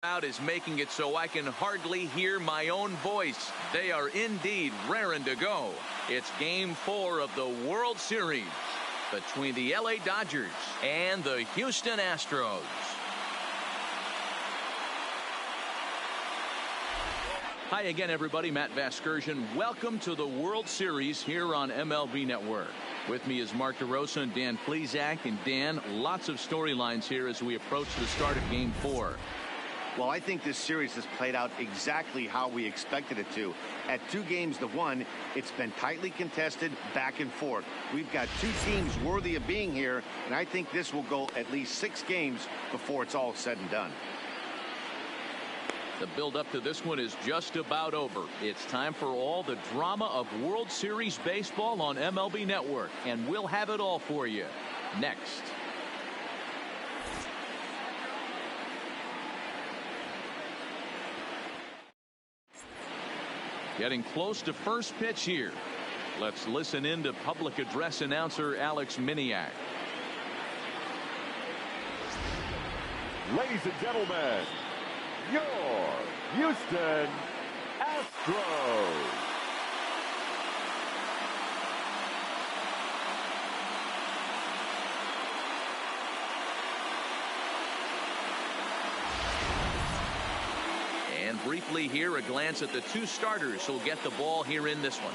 Crowd is making it so I can hardly hear my own voice. They are indeed raring to go. It's Game 4 of the World Series between the LA Dodgers and the Houston Astros. Hi again, everybody. Matt Vasgersian. Welcome to the World Series here on MLB Network. With me is Mark DeRosa and Dan Plesac. And Dan, lots of storylines here as we approach the start of Game 4. Well, I think this series has played out exactly how we expected it to. At 2-1, it's been tightly contested, back and forth. We've got two teams worthy of being here, and I think this will go at least 6 games before it's all said and done. The build-up to this one is just about over. It's time for all the drama of World Series baseball on MLB Network, and we'll have it all for you next. Getting close to first pitch here. Let's listen in to public address announcer Alex Miniak. Ladies and gentlemen, your Houston Astros. And briefly here, a glance at the two starters who'll get the ball here in this one.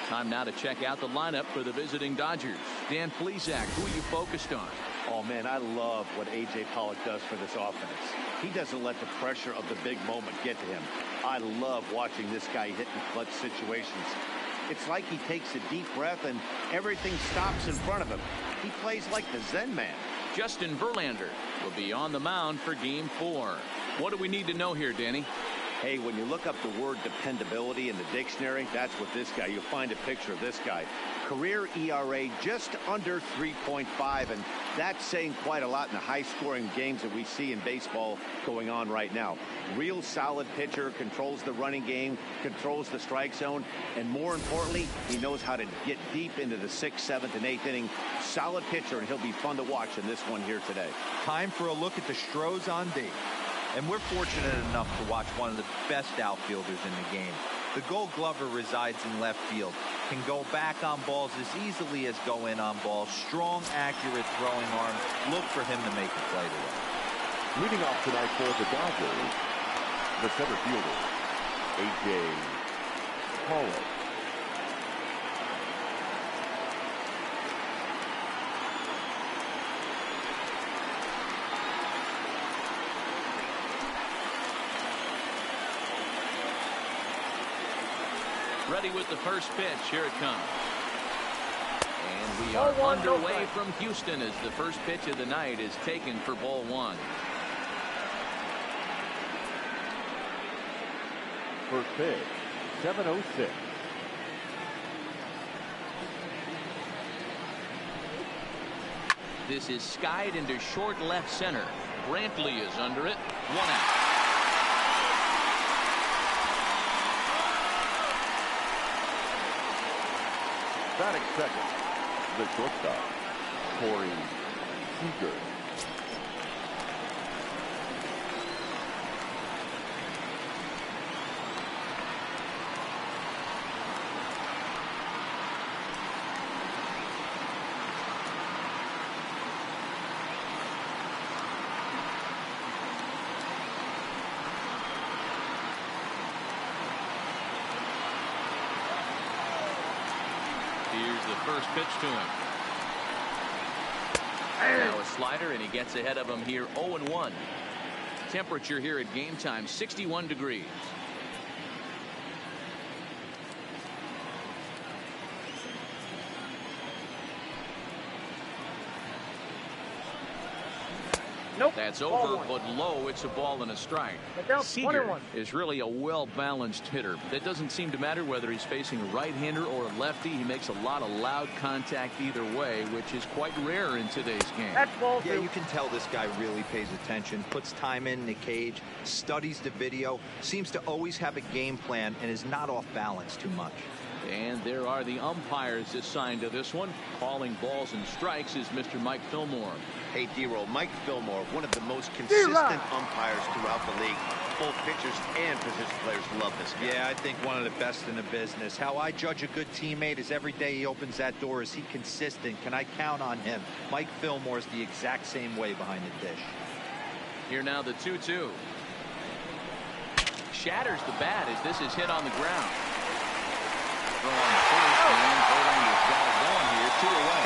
Time now to check out the lineup for the visiting Dodgers. Dan Plesac, who are you focused on? Oh, man, I love what A.J. Pollock does for this offense. He doesn't let the pressure of the big moment get to him. I love watching this guy hit in clutch situations. It's like he takes a deep breath and everything stops in front of him. He plays like the Zen man. Justin Verlander will be on the mound for Game 4. What do we need to know here, Danny? Hey, when you look up the word dependability in the dictionary, that's what this guy, you'll find a picture of this guy. Career ERA just under 3.5, and that's saying quite a lot in the high-scoring games that we see in baseball going on right now. Real solid pitcher, controls the running game, controls the strike zone, and more importantly, he knows how to get deep into the 6th, 7th, and 8th inning. Solid pitcher, and he'll be fun to watch in this one here today. Time for a look at the Astros on D. And we're fortunate enough to watch one of the best outfielders in the game. The Gold Glover resides in left field, can go back on balls as easily as go in on balls. Strong, accurate throwing arms. Look for him to make a play today. Leading off tonight for the Dodgers, the center fielder, A.J. Pollock. Ready with the first pitch. Here it comes. And we are underway from Houston as the first pitch of the night is taken for ball 1. First pitch, 7:06. This is skied into short left center. Brantley is under it. 1 out. Batting second, the shortstop, Corey Seager. Here's the first pitch to him. Now a slider, and he gets ahead of him here. 0-1. Temperature here at game time, 61 degrees. Nope. That's over, but low. It's a ball and a strike. Seager is really a well-balanced hitter. That doesn't seem to matter whether he's facing a right-hander or a lefty. He makes a lot of loud contact either way, which is quite rare in today's game. Yeah, you can tell this guy really pays attention, puts time in the cage, studies the video, seems to always have a game plan, and is not off balance too much. And there are the umpires assigned to this one. Calling balls and strikes is Mr. Mike Fillmore. Hey, D-Roll, Mike Fillmore, one of the most consistent umpires throughout the league. Both pitchers and position players love this guy. Yeah, I think one of the best in the business. How I judge a good teammate is every day he opens that door. Is he consistent? Can I count on him? Mike Fillmore is the exact same way behind the dish. Here now the 2-2. Shatters the bat as this is hit on the ground. Throw on first, and Verlander's got it going here. 2 away.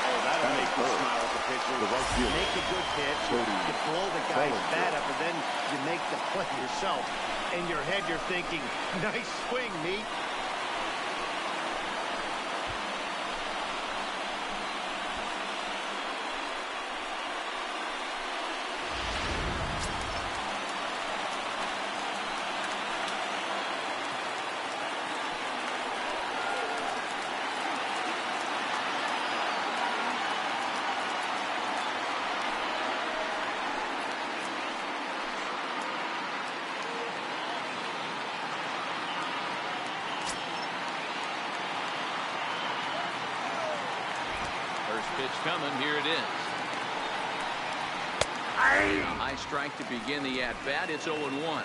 Oh, that'll make you smile as a pitcher. You make a good pitch, you blow the guy's bat up, and then you make the play yourself. In your head, you're thinking, nice swing, meat. Pitch coming. Here it is. A high strike to begin the at-bat. It's 0-1.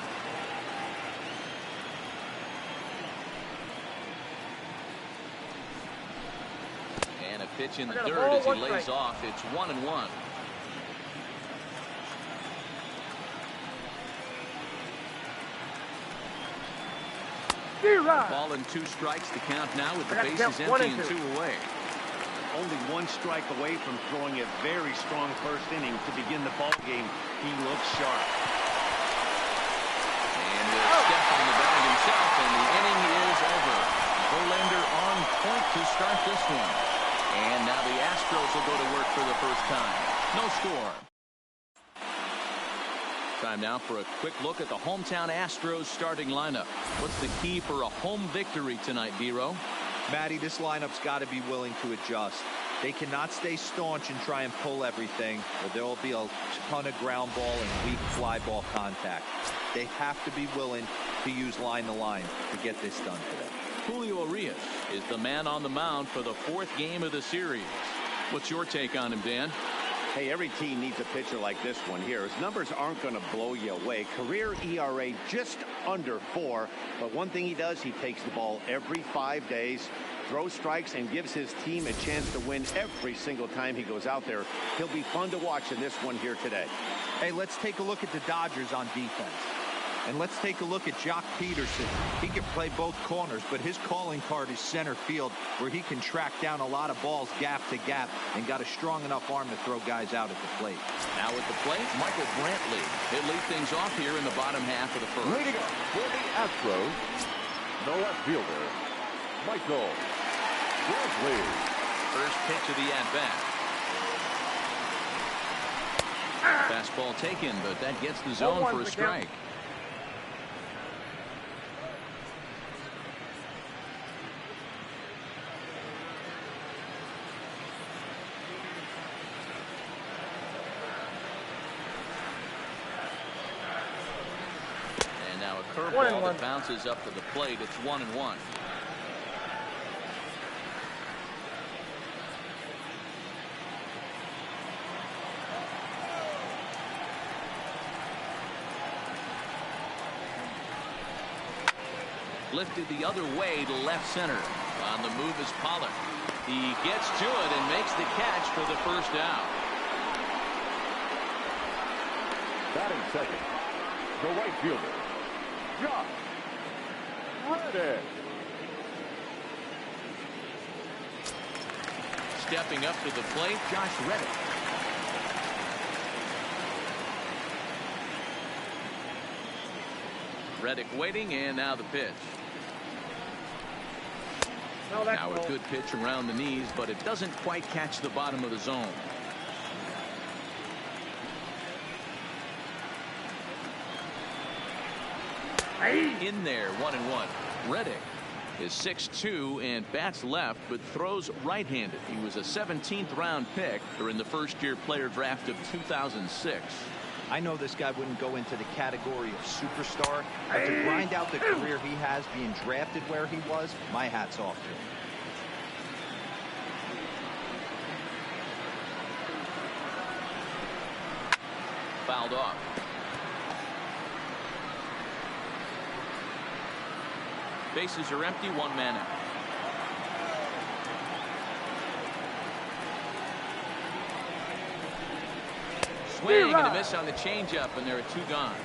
And a pitch in the dirt as he lays off. It's 1-1. Ball and 2 strikes to count now with the bases empty and 2 away. Only 1 strike away from throwing a very strong first inning to begin the ball game. He looks sharp. And a step on the bag himself, and the inning is over. Verlander on point to start this one. And now the Astros will go to work for the first time. No score. Time now for a quick look at the hometown Astros starting lineup. What's the key for a home victory tonight, D-Row? Matty, this lineup's got to be willing to adjust. They cannot stay staunch and try and pull everything, or there will be a ton of ground ball and weak fly ball contact. They have to be willing to use line to line to get this done today. Julio Urias is the man on the mound for the 4th game of the series. What's your take on him, Dan? Hey, every team needs a pitcher like this one here. His numbers aren't going to blow you away. Career ERA just under 4. But one thing he does, he takes the ball every 5 days, throws strikes, and gives his team a chance to win every single time he goes out there. He'll be fun to watch in this one here today. Hey, let's take a look at the Dodgers on defense. And let's take a look at Jock Peterson. He can play both corners, but his calling card is center field, where he can track down a lot of balls gap to gap and got a strong enough arm to throw guys out at the plate. Now at the plate, Michael Brantley. He'll lead things off here in the bottom half of the first. Leading up for the Astros, the left fielder, Michael Brantley. First pitch of the at-bat. Fastball taken, but that gets the zone for a strike. Curveball that bounces up to the plate. It's 1-1. Lifted the other way to left center. On the move is Pollard. He gets to it and makes the catch for the first out. Batting second, the right fielder, Josh Reddick. Stepping up to the plate, Josh Reddick. Reddick waiting, and now the pitch. Now a good pitch around the knees, but it doesn't quite catch the bottom of the zone. In there, 1-1. Reddick is 6'2" and bats left, but throws right-handed. He was a 17th round pick during the first-year player draft of 2006. I know this guy wouldn't go into the category of superstar, but to grind out the career he has being drafted where he was, my hat's off to him. Fouled off. Bases are empty, one man out. Swing and a miss on the changeup, and there are two gone.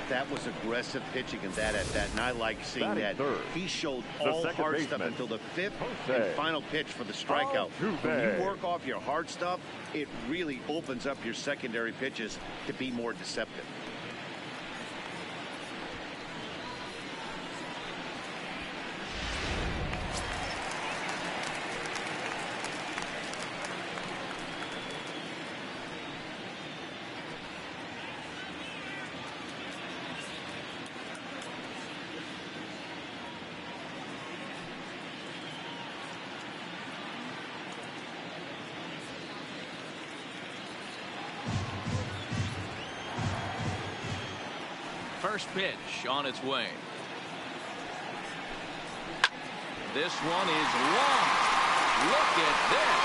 That was aggressive pitching and that at that, and I like seeing that. Third. He showed all hard stuff until the fifth and final pitch for the strikeout. When you work off your hard stuff, it really opens up your secondary pitches to be more deceptive. First pitch on its way. This one is long. Look at this.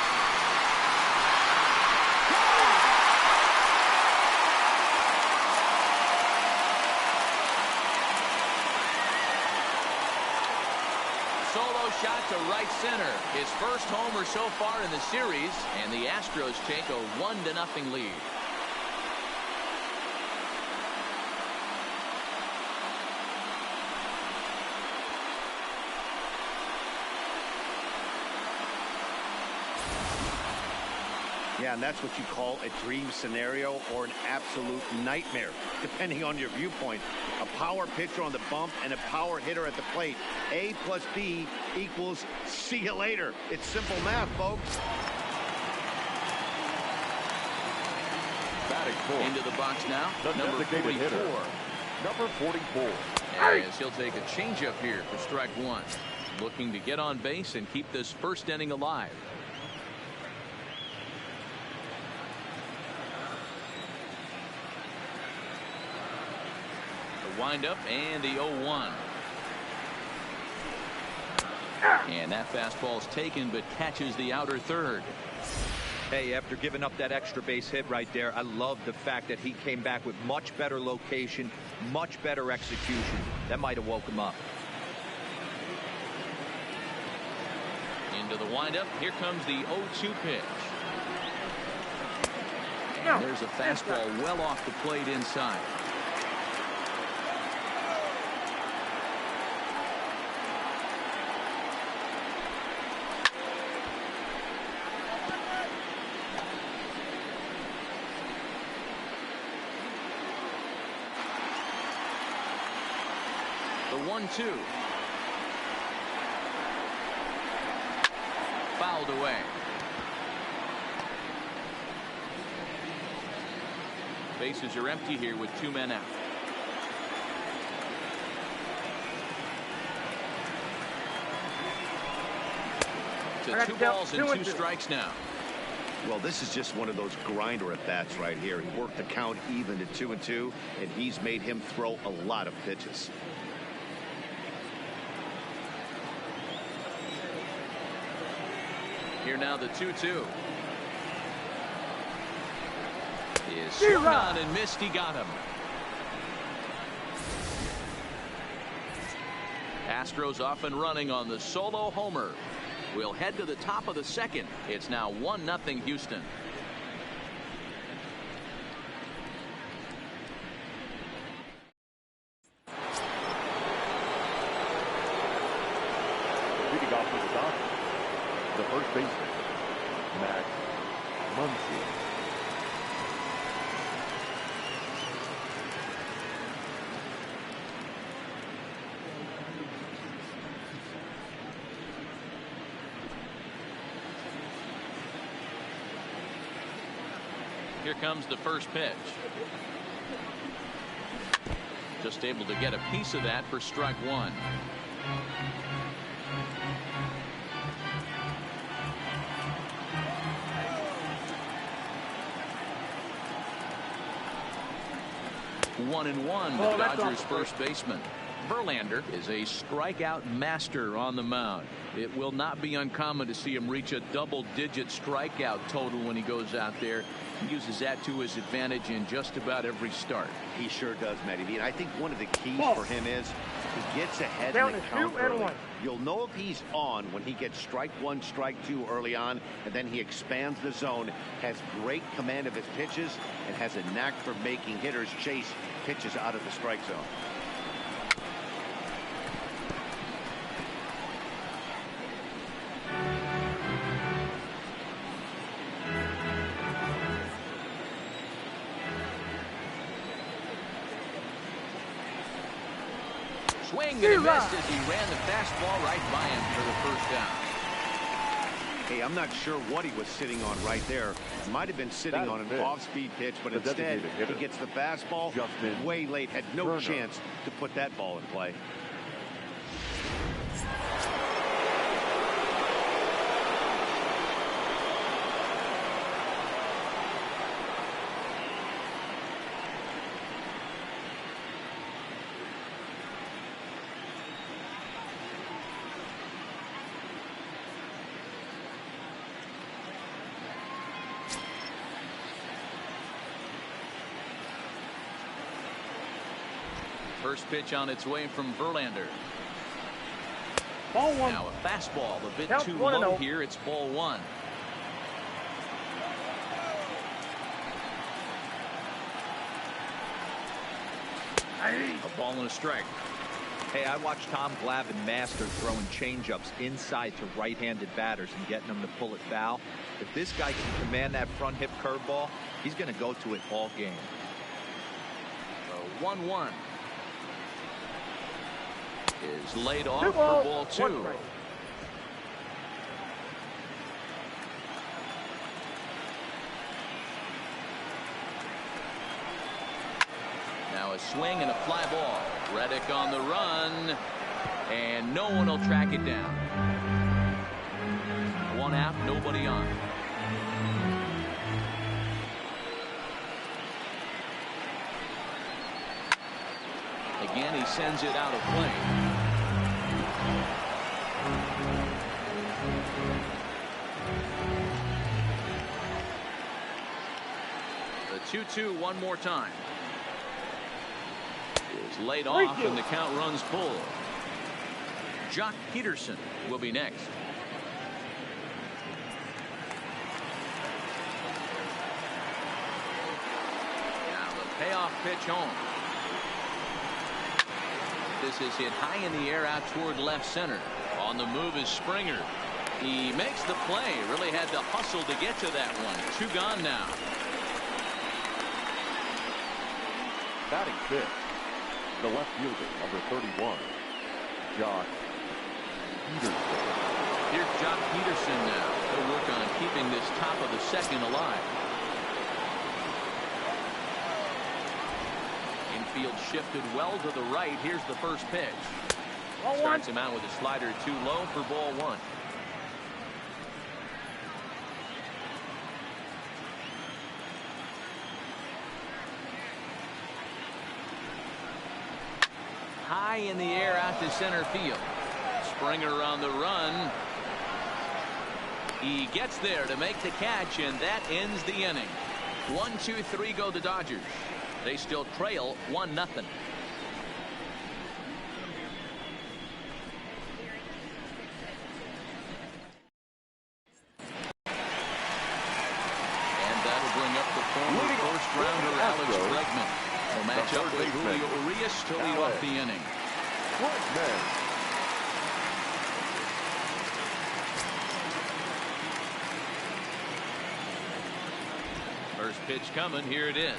Solo shot to right center. His first homer so far in the series, and the Astros take a 1-0 lead. Yeah, and that's what you call a dream scenario or an absolute nightmare, depending on your viewpoint. A power pitcher on the bump and a power hitter at the plate. A plus B equals see you later. It's simple math, folks. Batting fourth. Into the box now, The number 44. Hitter, number 44. As he'll take a changeup here for strike one. Looking to get on base and keep this first inning alive. Windup and the 0-1. And that fastball is taken but catches the outer third. Hey, after giving up that extra base hit right there, I love the fact that he came back with much better location, much better execution. That might have woke him up. Into the windup. Here comes the 0-2 pitch. And there's a fastball well off the plate inside. The 1-2. Fouled away. Bases are empty here with two men out. To 2 balls and 2 strikes now. Well, this is just one of those grinder at bats right here. He worked the count even to 2-2, and he's made him throw a lot of pitches. Here now the 2-2. Is swung on and missed. He got him. Astros off and running on the solo homer. We'll head to the top of the second. It's now 1-0 Houston. Leading off with the Dodgers, the first baseman, Max Muncy. Here comes the first pitch. Just able to get a piece of that for strike one. 1-1, the Dodgers first baseman. Verlander is a strikeout master on the mound. It will not be uncommon to see him reach a double-digit strikeout total when he goes out there. He uses that to his advantage in just about every start. He sure does, Matty V. And I think one of the keys for him is he gets ahead in the count early. You'll know if he's on when he gets strike one, strike two early on, and then he expands the zone, has great command of his pitches, and has a knack for making hitters chase pitches out of the strike zone. Swing and a miss as he ran the fastball right by him for the first down. Hey, I'm not sure what he was sitting on right there. Might have been sitting on an off-speed pitch, but instead he gets the fastball way late. Had no chance to put that ball in play. First pitch on its way from Verlander. Ball one. Now a fastball a bit too low here. It's ball one. A ball and a strike. Hey, I watched Tom Glavine master throwing changeups inside to right-handed batters and getting them to pull it foul. If this guy can command that front hip curveball, he's going to go to it all game. So 1-1. Is laid off for ball two. Now a swing and a fly ball. Reddick on the run, and no one will track it down. One out, nobody on. Again, he sends it out of play. The 2-2 one more time. Is laid off and the count runs full. Jock Peterson will be next. Now the payoff pitch home. This is hit high in the air out toward left center. On the move is Springer. He makes the play. Really had to hustle to get to that one. Two gone now. Batting fifth, the left fielder, number 31, Jock Peterson. Here's Jock Peterson now. He'll work on keeping this top of the second alive. Infield shifted well to the right. Here's the first pitch. Starts him out with a slider too low for ball one. High in the air out to center field. Springer on the run. He gets there to make the catch, and that ends the inning. 1-2-3 go the Dodgers. They still trail 1-0. And that'll bring up the former first rounder Alex Bregman. Will match up with Julio Urias to lead off the inning. First pitch coming. Here it is.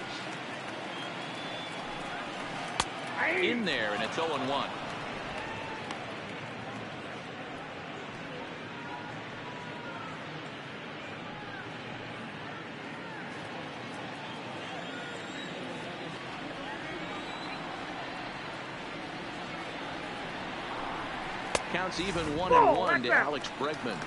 In there, and it's 0-1. Counts even 1-1 to Alex Bregman.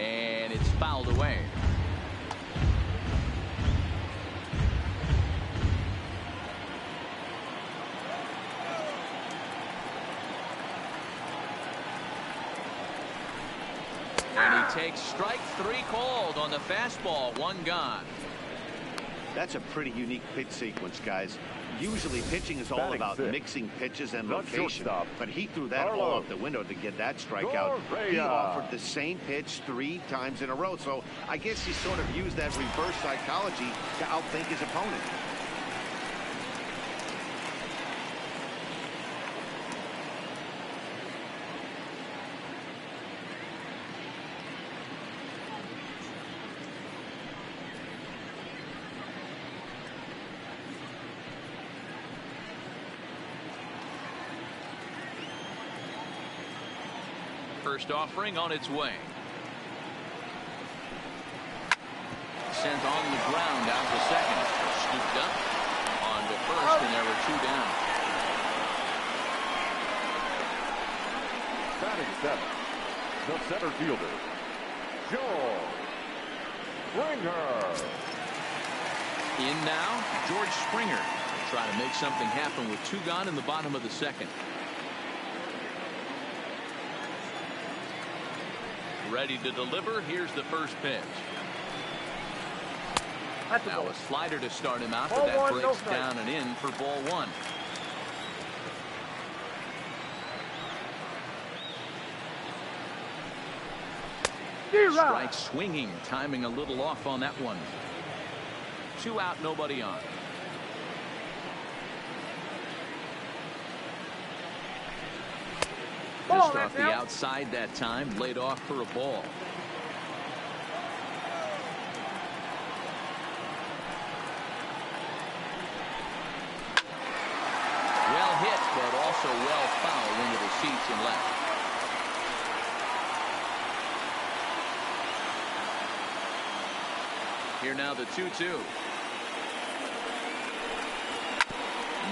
And it's fouled away. And he takes strike 3 called on the fastball. 1 gone. That's a pretty unique pitch sequence, guys. Usually pitching is all about mixing pitches and location, but he threw that all out the window to get that strikeout. He offered the same pitch 3 times in a row, so I guess he sort of used that reverse psychology to outthink his opponent. First offering on its way. Sent on the ground out to second. Scooped up on to first, and there were 2 down. Batting 7th, the center fielder, George Springer. In now, George Springer. Try to make something happen with 2 gone in the bottom of the 2nd. Ready to deliver. Here's the first pitch. Now a slider to start him out, but that breaks down and in for ball 1. Strike swinging, timing a little off on that one. 2 out, nobody on. Just off the outside that time, laid off for a ball. Well hit, but also well fouled into the seats and left. Here now the 2-2.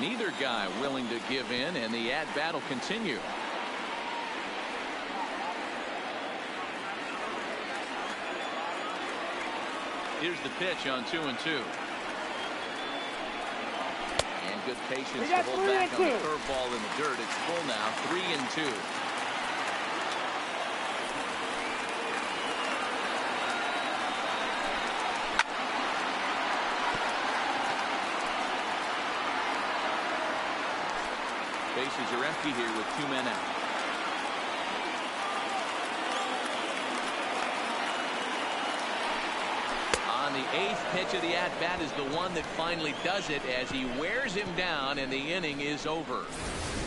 Neither guy willing to give in, and the at-bat will continue. Here's the pitch on 2-2. And good patience to hold back on the curveball in the dirt. It's full now, 3-2. Bases are empty here with 2 men out. The 8th pitch of the at-bat is the one that finally does it as he wears him down, and the inning is over.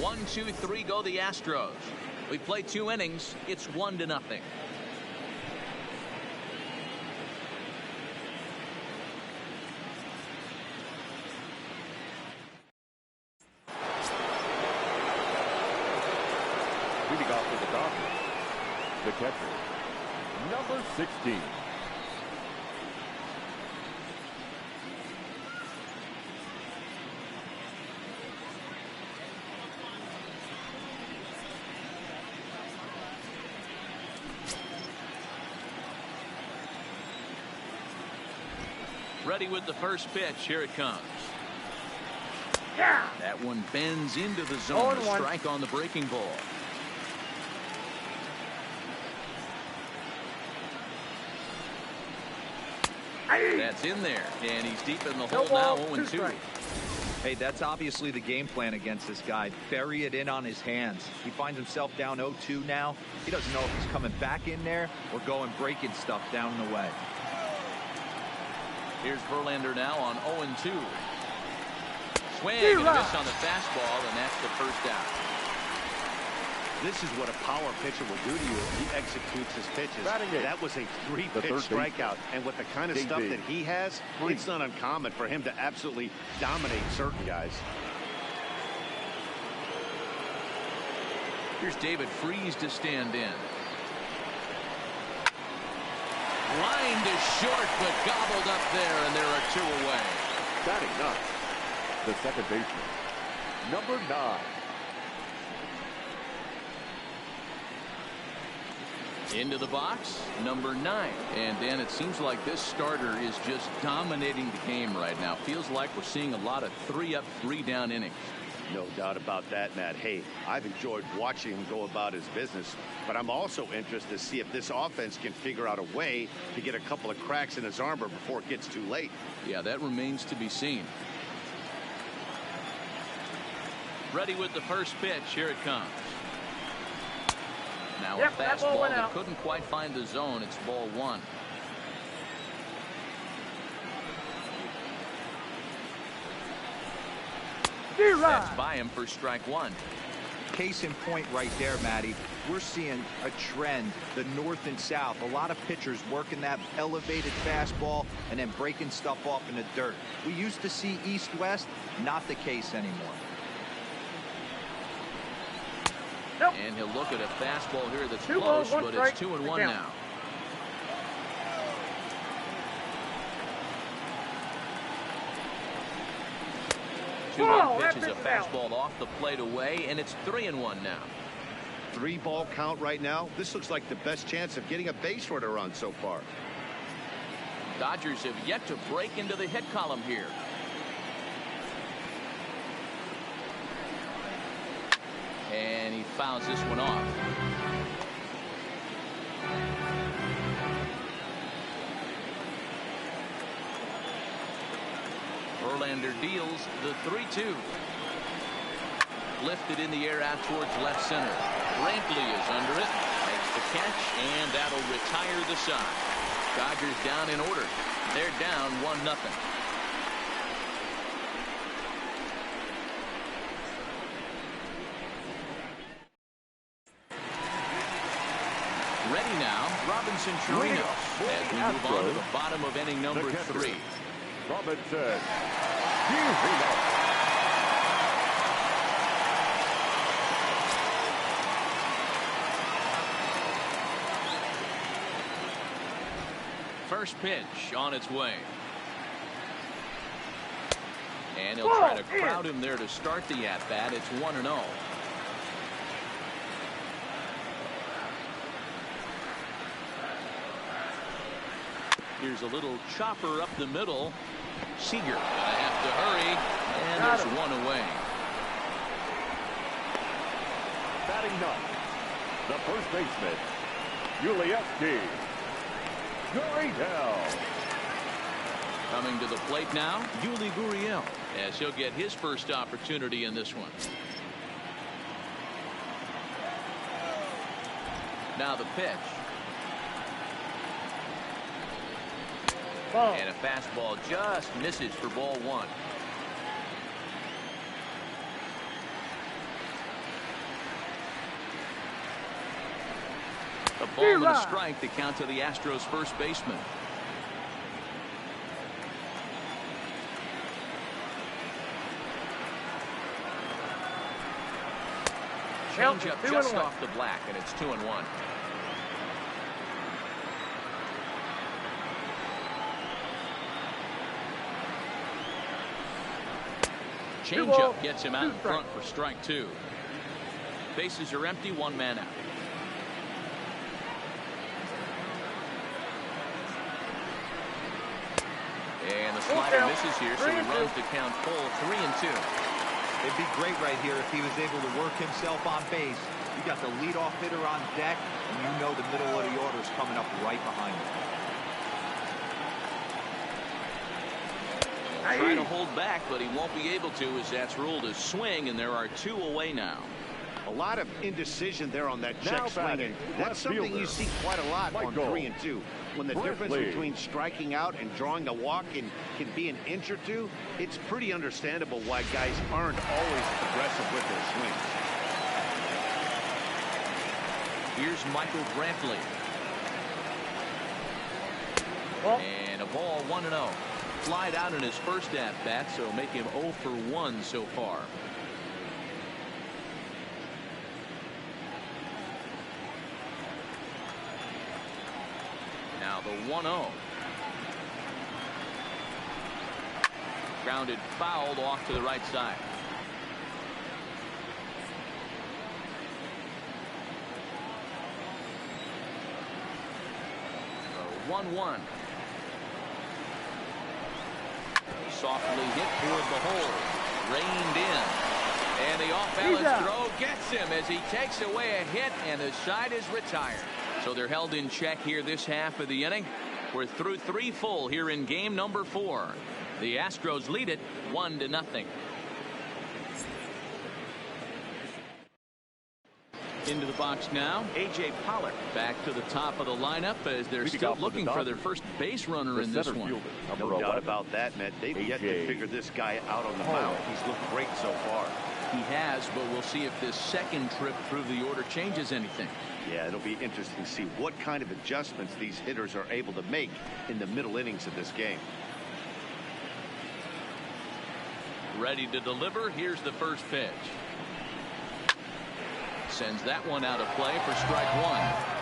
1, 2, 3 go the Astros. We played 2 innings. It's 1-0. Leading off for the Dodgers, the catcher, number 16. Ready with the first pitch. Here it comes. That one bends into the zone. A strike on the breaking ball. That's in there, and he's deep in the hole now. 0-2. Hey, that's obviously the game plan against this guy. Bury it in on his hands. He finds himself down 0-2 now. He doesn't know if he's coming back in there or going breaking stuff down and away. Here's Verlander now on 0-2. Swing and a miss on the fastball, and that's the first out. This is what a power pitcher will do to you if he executes his pitches. That was a 3-pitch strikeout, and with the kind of stuff that he has, it's not uncommon for him to absolutely dominate certain guys. Here's David Freese to stand in. Lined is short, but gobbled up there, and there are 2 away. Batting 9th, the second baseman, number 9. Into the box, number 9. And Dan, it seems like this starter is just dominating the game right now. Feels like we're seeing a lot of 3-up, 3-down innings. No doubt about that, Matt. Hey, I've enjoyed watching him go about his business, but I'm also interested to see if this offense can figure out a way to get a couple of cracks in his armor before it gets too late. Yeah, that remains to be seen. Ready with the first pitch. Here it comes. Now a fastball that couldn't quite find the zone. It's ball 1. That's by him for strike 1. Case in point right there, Matty. We're seeing a trend, the north and south. A lot of pitchers working that elevated fastball and then breaking stuff off in the dirt. We used to see east-west, not the case anymore. And he'll look at a fastball here that's close, but it's 2-1 now. Two-one pitch is a fastball off the plate away, and it's 3-1 now. 3-ball count right now. This looks like the best chance of getting a base runner on so far. Dodgers have yet to break into the hit column here. And he fouls this one off. Verlander deals the 3-2. Lifted in the air out towards left center. Brantley is under it. Makes the catch, and that'll retire the side. Dodgers down in order. They're down 1-0. Ready now, Robinson Chirinos, as we move on to the bottom of inning number 3. Robinson Chirinos. First pitch on its way. And he'll try to crowd him there to start the at-bat. It's 1-0. Here's a little chopper up the middle. Seager gonna have to hurry, and there's one away. Batting ninth, the first baseman, Yuli Gurriel. Coming to the plate now, Yuli Gurriel, as he'll get his first opportunity in this one. Now the pitch. And a fastball just misses for ball 1. A ball and a strike to count to the Astros first baseman. Changeup just off the black, and it's 2-1. Changeup gets him out in front for strike 2. Bases are empty, 1 man out. And the slider misses here, so he runs the count full 3-2. It'd be great right here if he was able to work himself on base. You got the leadoff hitter on deck, and you know the middle of the order is coming up right behind him. Trying to hold back, but he won't be able to, as that's ruled a swing, and there are 2 away now. A lot of indecision there on that check swing, and that's something you see quite a lot on 3-2. When the difference between striking out and drawing a walk can be an inch or 2, it's pretty understandable why guys aren't always aggressive with their swings. Here's Michael Brantley. And a ball 1-0. Flied out in his first at-bat, so make him 0 for 1 so far. Now the 1-0. Grounded fouled off to the right side. 1-1. Softly hit toward the hole. Reined in. And the off-balance throw gets him as he takes away a hit, and the side is retired. So they're held in check here this half of the inning. We're through 3 full here in game number 4. The Astros lead it 1-0. Into the box now, A.J. Pollock back to the top of the lineup as they're still looking for their first base runner in this one. No doubt about that, Matt. They've yet to figure this guy out on the mound. He's looked great so far. He has, but we'll see if this second trip through the order changes anything. Yeah, it'll be interesting to see what kind of adjustments these hitters are able to make in the middle innings of this game. Ready to deliver. Here's the first pitch. Sends that one out of play for strike 1.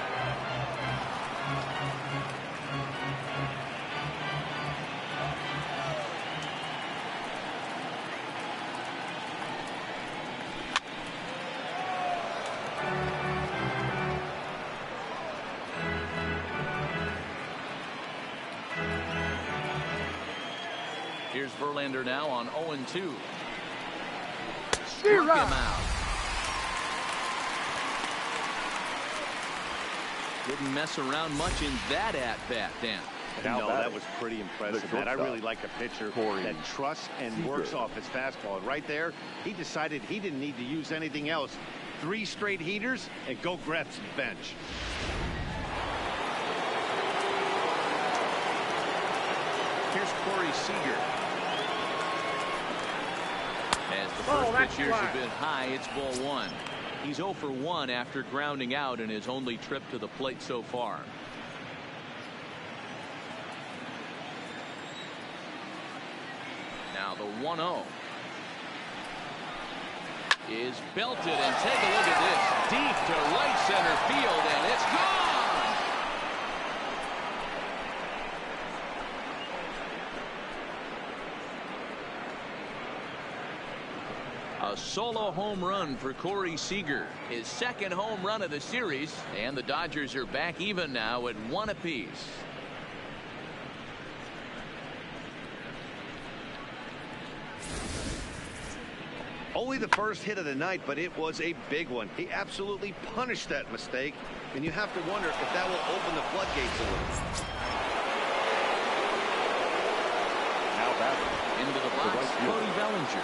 Here's Verlander now on 0-2. Struck him out. Didn't mess around much in that at-bat, Dan. No, that was pretty impressive, Matt. I really like a pitcher that trusts and works off his fastball. And right there, he decided he didn't need to use anything else. 3 straight heaters and go grab some bench. Here's Corey Seager. As the first pitch here's a bit high, it's ball 1. He's 0 for 1 after grounding out in his only trip to the plate so far. Now the 1-0 is belted, and take a look at this. Deep to right center field, and it's gone. A solo home run for Corey Seager, his second home run of the series, and the Dodgers are back even now at 1 apiece. Only the first hit of the night, but it was a big one. He absolutely punished that mistake, and you have to wonder if that will open the floodgates a little. Now back into the box, Cody Bellinger.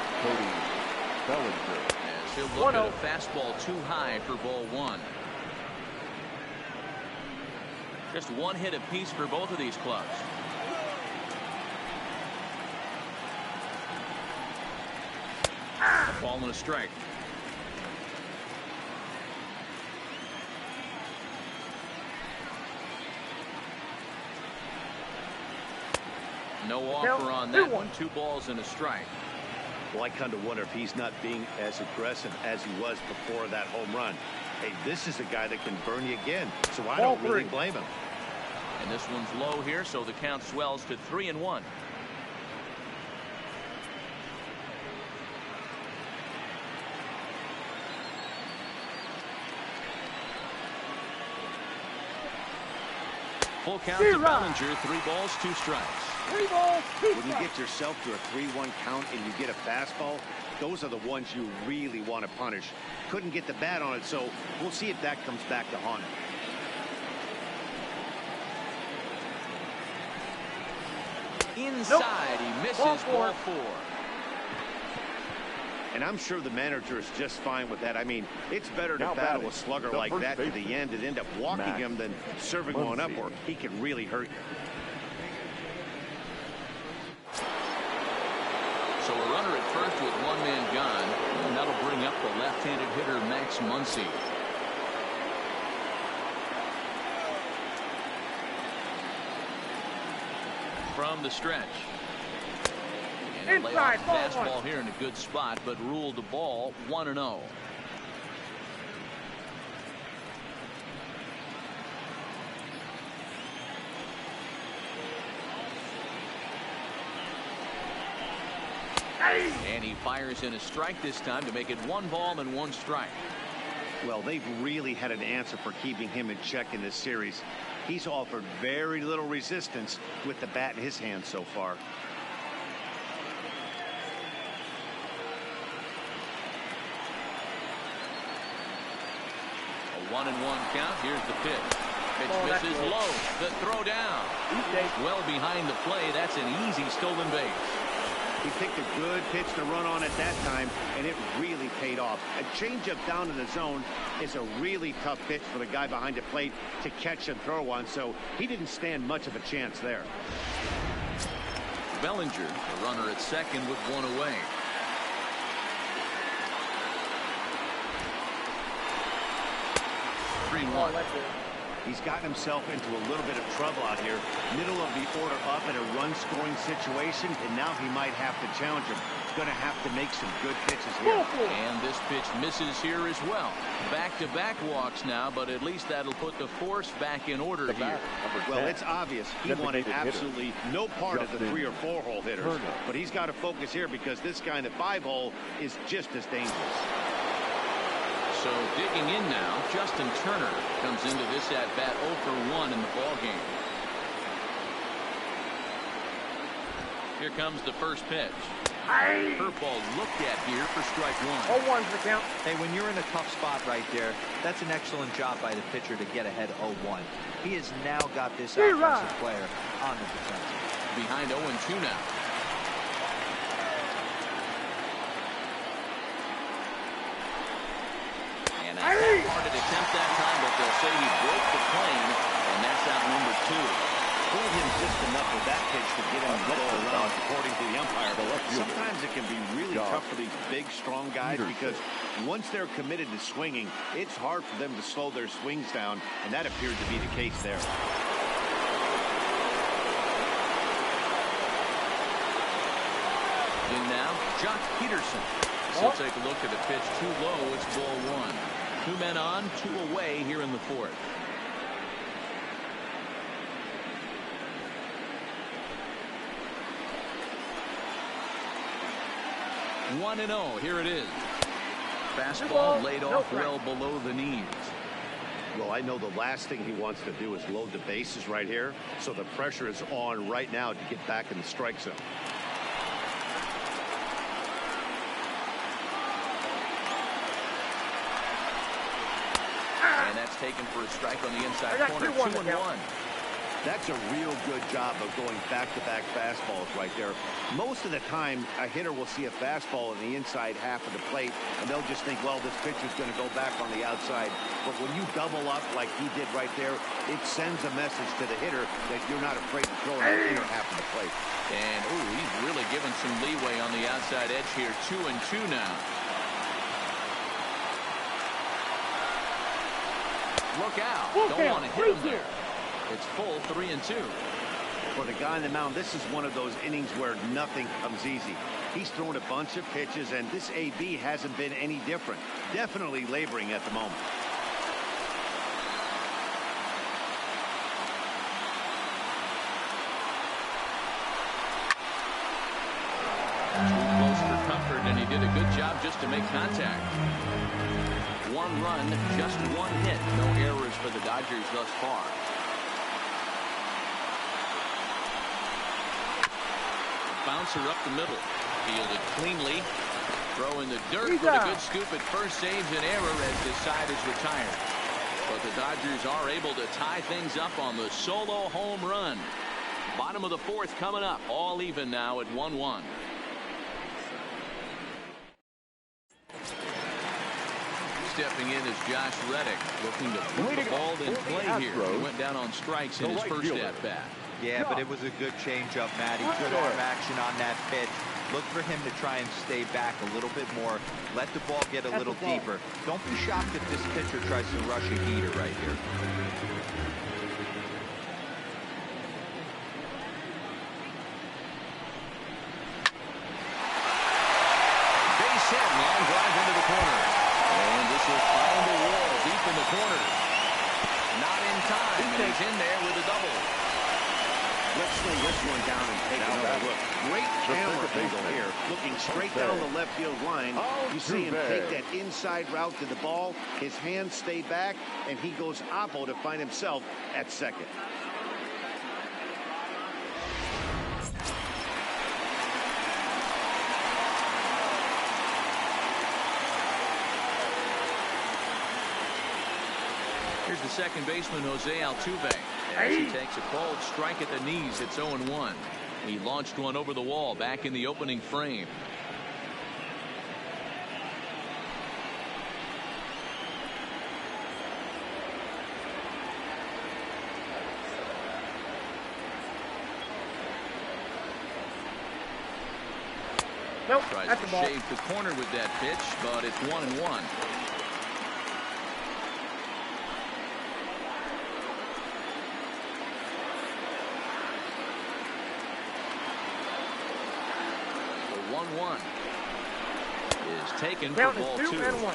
As he'll look at a fastball too high for ball 1. Just 1 hit apiece for both of these clubs. Ball and a strike. No offer on that one. 2 balls and a strike. Well, I kind of wonder if he's not being as aggressive as he was before that home run. Hey, this is a guy that can burn you again, so I don't really blame him. And this one's low here, so the count swells to 3-1. Full count to Bellinger. 3 balls, 2 strikes. 3 balls, 2 strikes. When you get yourself to a 3-1 count and you get a fastball, those are the ones you really want to punish. Couldn't get the bat on it, so we'll see if that comes back to haunt him. Inside, he misses ball 4. And I'm sure the manager is just fine with that. I mean, it's better to battle a slugger like that to the end and end up walking him than serving one up, or he can really hurt you. So a runner at first with 1 man gone, and that'll bring up the left-handed hitter Max Muncy. From the stretch. And a layoff fastball here in a good spot, but ruled the ball 1-0. And he fires in a strike this time to make it 1 ball and 1 strike. Well, they've really had an answer for keeping him in check in this series. He's offered very little resistance with the bat in his hand so far. A 1-1 count. Here's the pitch. Pitch misses low. The throw down. Well behind the play. That's an easy stolen base. He picked a good pitch to run on at that time, and it really paid off. A changeup down in the zone is a really tough pitch for the guy behind the plate to catch and throw on, so he didn't stand much of a chance there. Bellinger, the runner at second with one away. He's gotten himself into a little bit of trouble out here. Middle of the order up in a run-scoring situation, and now he might have to challenge him. He's going to have to make some good pitches here. And this pitch misses here as well. Back-to-back walks now, but at least that'll put the force back in order here. Well, it's obvious he wanted absolutely no part of the 3 or 4 hole hitters, but he's got to focus here because this guy in the 5 hole is just as dangerous. So digging in now, Justin Turner comes into this at-bat 0 for 1 in the ball game. Here comes the first pitch. Curveball looked at here for strike 1. 0-1 for the count. Hey, when you're in a tough spot right there, that's an excellent job by the pitcher to get ahead 0-1. He has now got this offensive player on the defensive. Behind 0-2 now. Hard attempt that time, but they'll say he broke the plane, and that's out number 2. Pulled him just enough with that pitch to get him to go around, according to the umpire. Sometimes it can be really tough for these big, strong guys because once they're committed to swinging, it's hard for them to slow their swings down, and that appeared to be the case there. In now, Jock Peterson. So take a look at the pitch. Too low. It's ball 1. 2 men on, 2 away here in the 4th. One and 0. Here it is. Fastball laid off well below the knees. Well, I know the last thing he wants to do is load the bases right here, so the pressure is on right now to get back in the strike zone. And that's taken for a strike on the inside corner. 2-1. That's a real good job of going back-to-back fastballs right there. Most of the time, a hitter will see a fastball in the inside half of the plate, and they'll just think, well, this pitcher's going to go back on the outside. But when you double up like he did right there, it sends a message to the hitter that you're not afraid to throw in the inner half of the plate. And, ooh, he's really given some leeway on the outside edge here. 2-2 now. Look out. Don't want to hit him there. It's full 3-2. For the guy on the mound, this is one of those innings where nothing comes easy. He's thrown a bunch of pitches, and this AB hasn't been any different. Definitely laboring at the moment. Too close for comfort, and he did a good job just to make contact. 1 run, just 1 hit. No errors for the Dodgers thus far. Bouncer up the middle. Fielded cleanly. Throw in the dirt, but a good scoop at first saves an error as this side is retired. But the Dodgers are able to tie things up on the solo home run. Bottom of the 4th coming up. All even now at 1-1. Stepping in is Josh Reddick, looking to put the ball in play here. He went down on strikes in his first at-bat. Yeah, but it was a good changeup, Matty. Good arm action on that pitch. Look for him to try and stay back a little bit more. Let the ball get a little deeper. Don't be shocked if this pitcher tries to rush a heater right here. Base hit, long drive into the corner. And this will find the wall deep in the corner. Not in time, and he's in there with a double. Let's swing this one down and take another look. Great camera angle here, looking straight down the left field line. You see him take that inside route to the ball. His hands stay back, and he goes oppo to find himself at second. Here's the second baseman, Jose Altuve, as he takes a called strike at the knees. It's 0-1. He launched one over the wall back in the opening frame. Nope, tries that's to the ball. shave the corner with that pitch, but it's 1-1. The 1-1 is taken for Count ball is 2. 2-1.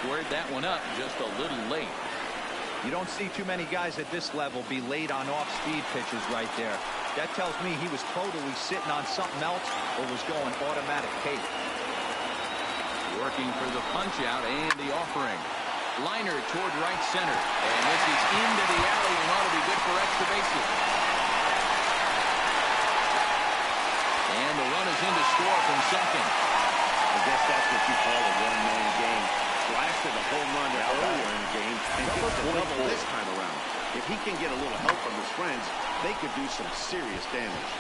Squared that one up just a little late. You don't see too many guys at this level be late on off-speed pitches right there. That tells me he was totally sitting on something else or was going automatic pace. Working for the punch out and the offering. Liner toward right center. And this is into the alley and ought to be good for extra bases. And the run is in to score from second. I guess that's what you call a one-man game. Blasted a home run earlier in the game and gets the double this time around. If he can get a little help from his friends, they could do some serious damage.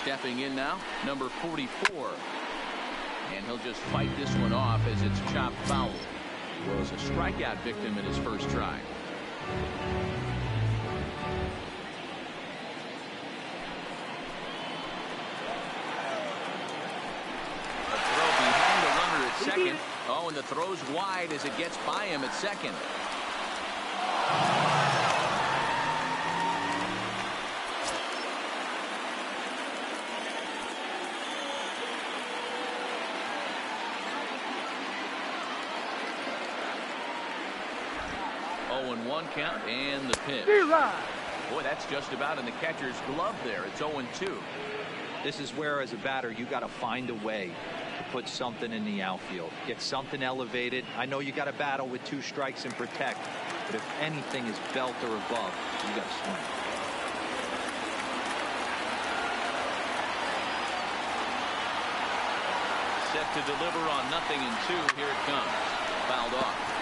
Stepping in now, number 44. And he'll just fight this one off as it's chopped foul. He was a strikeout victim in his first try. A throw behind the runner at second. Oh, and the throw's wide as it gets by him at second. One count and the pitch. Boy, that's just about in the catcher's glove there. It's 0-2. This is where, as a batter, you got to find a way to put something in the outfield. Get something elevated. I know you got to battle with 2 strikes and protect, but if anything is belt or above, you got to swing. Set to deliver on 0-2. Here it comes. Fouled off.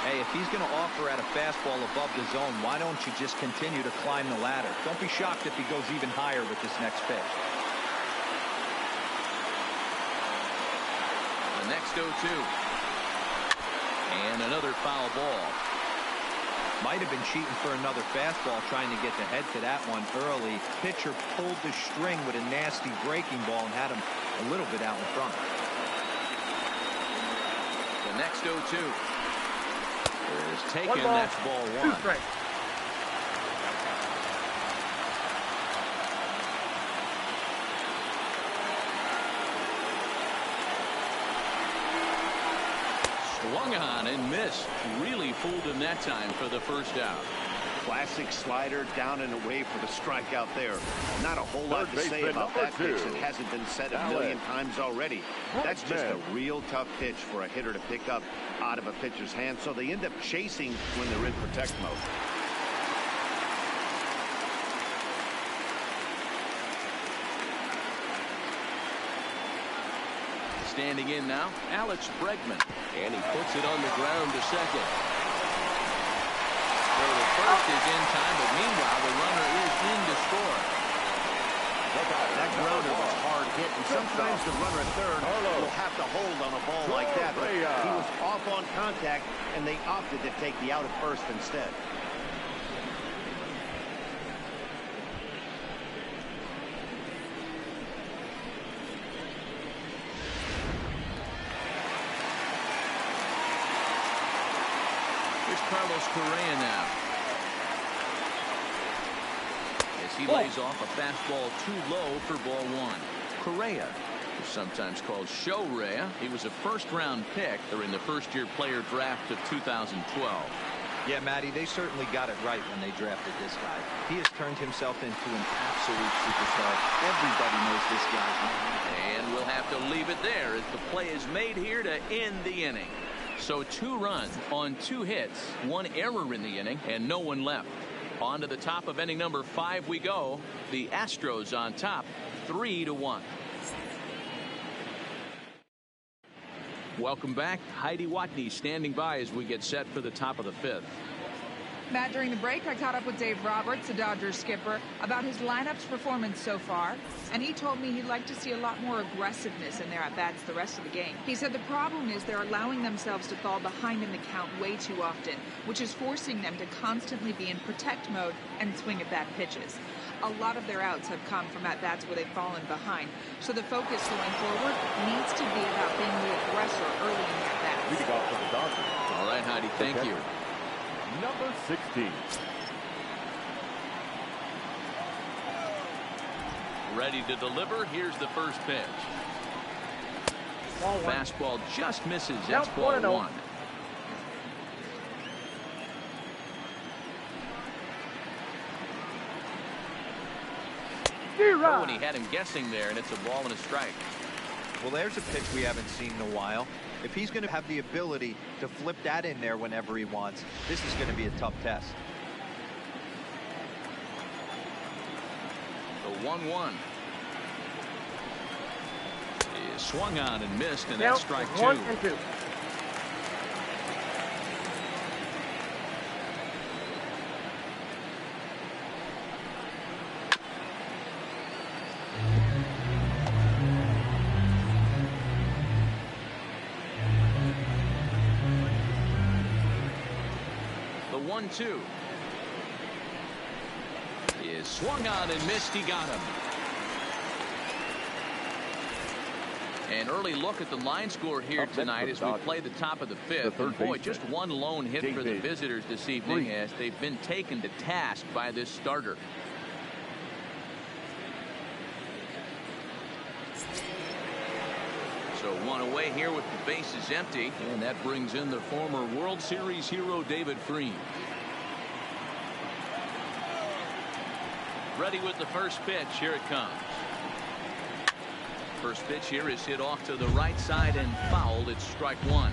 Hey, if he's going to offer at a fastball above the zone, why don't you just continue to climb the ladder? Don't be shocked if he goes even higher with this next pitch. The next 0-2. And another foul ball. Might have been cheating for another fastball, trying to get the head to that one early. Pitcher pulled the string with a nasty breaking ball and had him a little bit out in front. The next 0-2. Is taken. That's ball 1. 2 strikes. Swung on and missed. Really fooled him that time for the first out. Classic slider down and away for the strikeout there. Not a whole lot to say about that pitch that hasn't been said a million times already. That's just a real tough pitch for a hitter to pick up out of a pitcher's hand, so they end up chasing when they're in protect mode. Standing in now, Alex Bregman. And he puts it on the ground to second. So the first is in time, but meanwhile the runner is in to score. That grounder was hard hit, and sometimes the runner at third will have to hold on a ball like that. But he was off on contact, and they opted to take the out at first instead. Carlos Correa now. As he lays off a fastball too low for ball one. Correa, who's sometimes called Show Rea, he was a first-round pick during the first-year player draft of 2012. Yeah, Matty, they certainly got it right when they drafted this guy. He has turned himself into an absolute superstar. Everybody knows this guy. And we'll have to leave it there as the play is made here to end the inning. So 2 runs on 2 hits, 1 error in the inning, and no one left. On to the top of inning number 5 we go. The Astros on top, 3-1. Welcome back. Heidi Watney standing by as we get set for the top of the 5th. Matt, during the break, I caught up with Dave Roberts, the Dodgers skipper, about his lineup's performance so far, and he told me he'd like to see a lot more aggressiveness in their at-bats the rest of the game. He said the problem is they're allowing themselves to fall behind in the count way too often, which is forcing them to constantly be in protect mode and swing at bad pitches. A lot of their outs have come from at-bats where they've fallen behind, so the focus going forward needs to be about being the aggressor early in the at-bats. Leading off for the Dodgers. All right, Heidi, thank you. Number 16. Ready to deliver. Here's the first pitch. Fastball just misses. That's ball 1. Oh, and he had him guessing there, and it's a ball and a strike. Well, there's a pitch we haven't seen in a while. If he's going to have the ability to flip that in there whenever he wants, this is going to be a tough test. The 1-1 is swung on and missed, and that's strike 2. 1 and 2. The 1-2 is swung on and missed. He got him. An early look at the line score here tonight as we play the top of the 5th. And boy, just one lone hit for the visitors this evening as they've been taken to task by this starter. So 1 away here with the bases empty, and that brings in the former World Series hero David Freese. Ready with the first pitch. Here it comes. First pitch here is hit off to the right side and fouled. It's strike 1.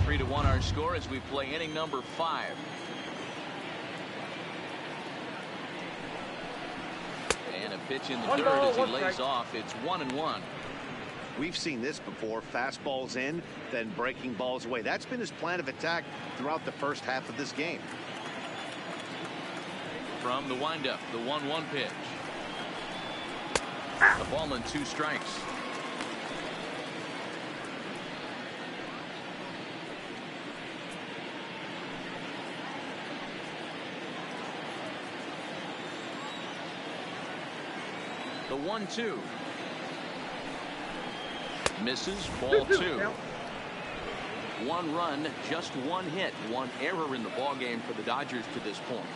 3-1 our score as we play inning number 5. And a pitch in the third as he lays off. It's 1-1. We've seen this before. Fastballs in, then breaking balls away. That's been his plan of attack throughout the first half of this game. From the windup, the 1-1 pitch. A ball and 2 strikes. The 1-2 misses. Ball 2. 1 run, just 1 hit, 1 error in the ball game for the Dodgers to this point.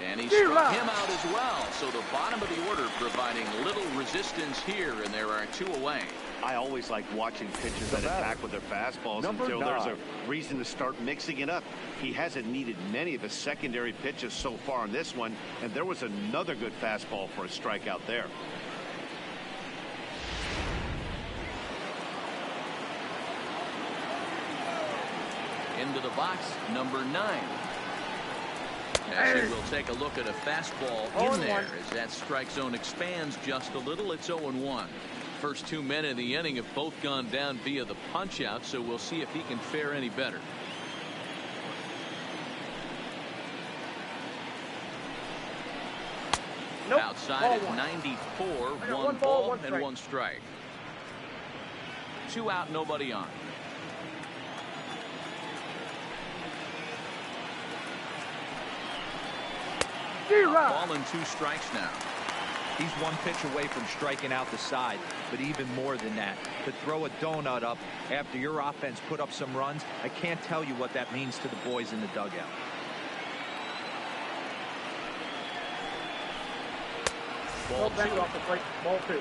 And he struck him out as well. So the bottom of the order providing little resistance here, and there are 2 away. I always like watching pitchers that attack with their fastballs until there's a reason to start mixing it up. He hasn't needed many of his secondary pitches so far in this one, and there was another good fastball for a strikeout there. Into the box, number 9. As he will take a look at a fastball in there as that strike zone expands just a little. It's 0-1. First 2 men in the inning have both gone down via the punch out, so we'll see if he can fare any better. Outside at 94, 1 ball and 1 strike. 2 out, nobody on. Ball and 2 strikes now. He's one pitch away from striking out the side, but even more than that, to throw a donut up after your offense put up some runs, I can't tell you what that means to the boys in the dugout. Ball two.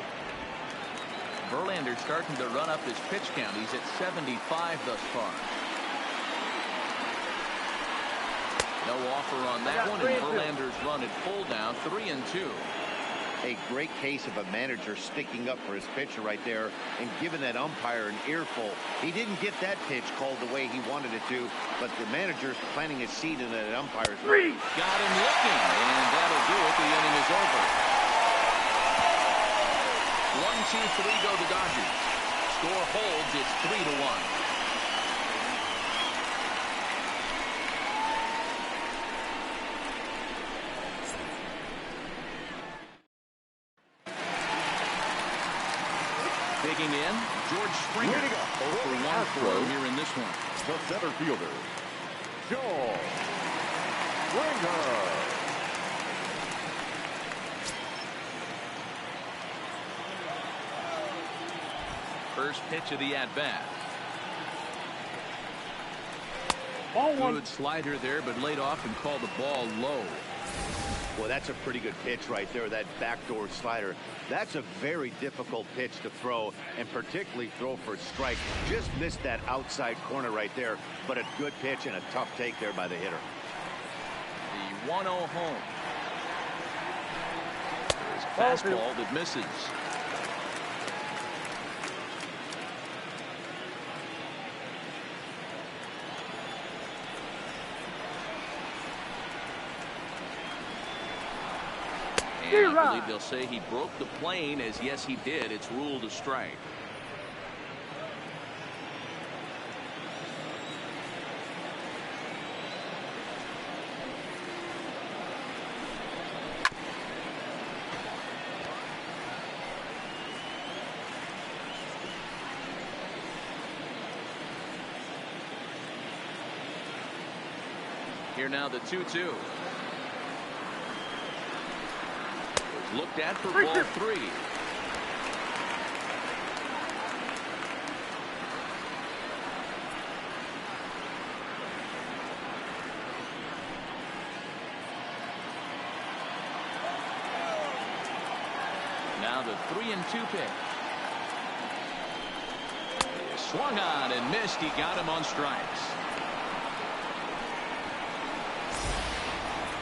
Verlander starting to run up his pitch count. He's at 75 thus far. No offer on that one, and Verlander's run at full down, 3-2. A great case of a manager sticking up for his pitcher right there and giving that umpire an earful. He didn't get that pitch called the way he wanted it to, but the manager's planting his seed in that umpire's. Got him looking, and that'll do it. The inning is over. 1-2-3 go the Dodgers. Score holds. It's 3-1. Digging in, George Springer. 0-for-1 throw here in this one. The center fielder, George Springer. First pitch of the at-bat. Good slider there, but laid off and called the ball low. Well, that's a pretty good pitch right there, that backdoor slider. That's a very difficult pitch to throw, and particularly throw for a strike. Just missed that outside corner right there, but a good pitch and a tough take there by the hitter. The 1-0 home. There's a fastball that misses. And I believe they'll say he broke the plane, as yes he did. It's ruled a strike. Here now the 2-2. Looked at for ball 3. Now the 3-2 pitch. Swung on and missed. He got him on strikes.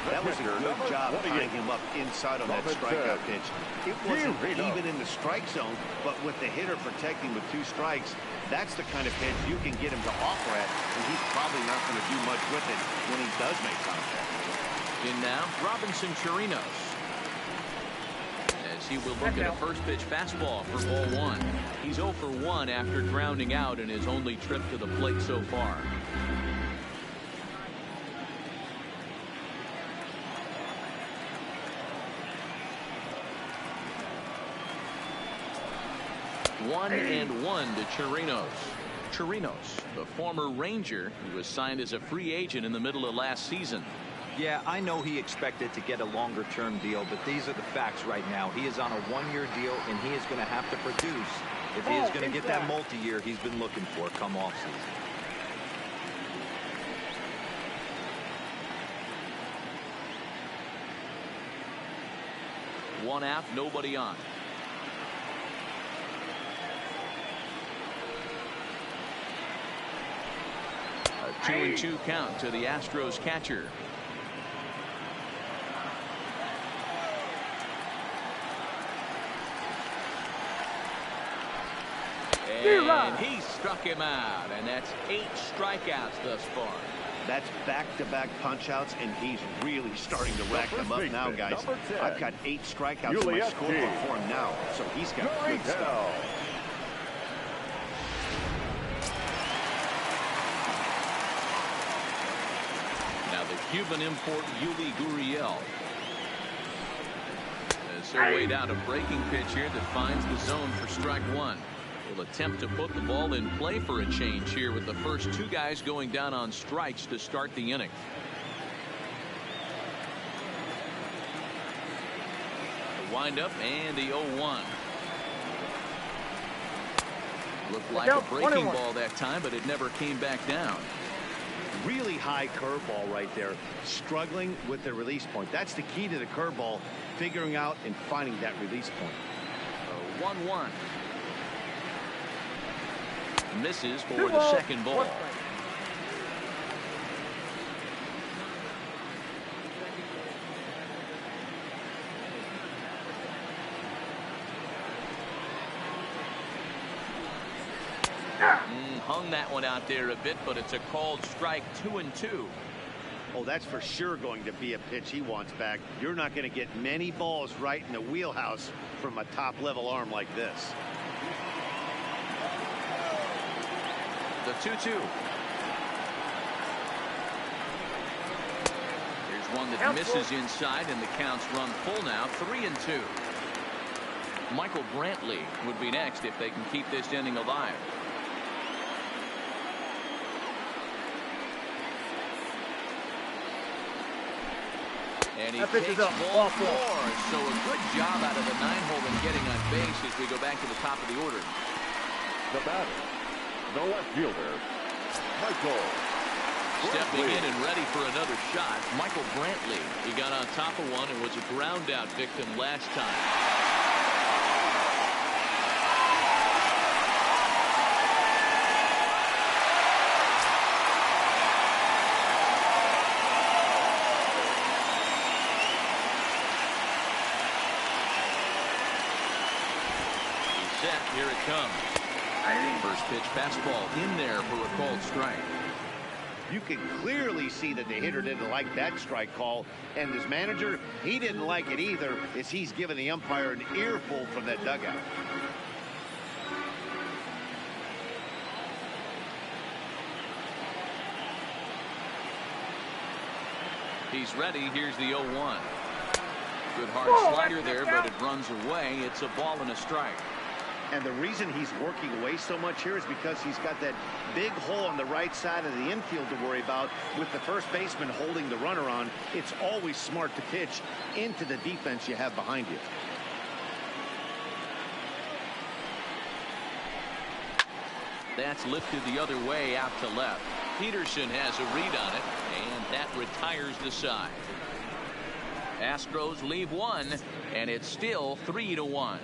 That was a good job tying him up inside on that strikeout pitch. It wasn't even in the strike zone, but with the hitter protecting with 2 strikes, that's the kind of pitch you can get him to offer at, and he's probably not going to do much with it when he does make contact. In now, Robinson Chirinos. As he will look at a first pitch fastball for ball 1. He's 0 for 1 after grounding out in his only trip to the plate so far. One and 1 to Chirinos. Chirinos, the former Ranger who was signed as a free agent in the middle of last season. Yeah, I know he expected to get a longer-term deal, but these are the facts right now. He is on a 1-year deal, and he is going to have to produce if he is going to get that multi-year he's been looking for come offseason. One out, nobody on. A 2-2 count to the Astros catcher. And he struck him out, and that's 8 strikeouts thus far. That's back-to-back punch-outs, and he's really starting to rack them up now, guys. I've got 8 strikeouts in my scoreboard for him now, so he's got good stuff. Now the Cuban import, Yuli Gurriel. As they're way down, a breaking pitch here that finds the zone for strike 1. Will attempt to put the ball in play for a change here with the first 2 guys going down on strikes to start the inning. The windup and the 0-1. Looked like a breaking ball that time, but it never came back down. Really high curveball right there. Struggling with the release point. That's the key to the curveball, figuring out and finding that release point. 1-1. Misses for the second ball. Hung that one out there a bit, but it's a called strike. 2-2. Oh, that's for sure going to be a pitch he wants back. You're not going to get many balls right in the wheelhouse from a top-level arm like this. The 2-2. Here's one that misses inside, and the count's run full now. 3-2. Michael Brantley would be next if they can keep this inning alive. And he takes ball 4. So a good job out of the 9-hole in getting on base as we go back to the top of the order. The batter, the left fielder, Michael Stepping Brantley. in and ready for another shot, Michael Brantley. He got on top of one and was a ground out victim last time. Here it comes. First pitch fastball in there for a called strike. You can clearly see that the hitter didn't like that strike call, and his manager, he didn't like it either, as he's given the umpire an earful from that dugout. He's ready. Here's the 0-1. Good hard slider there, but it runs away. It's a ball and a strike. And the reason he's working away so much here is because he's got that big hole on the right side of the infield to worry about with the first baseman holding the runner on. It's always smart to pitch into the defense you have behind you. That's lifted the other way out to left. Peterson has a read on it, and that retires the side. Astros leave one, and it's still 3-1.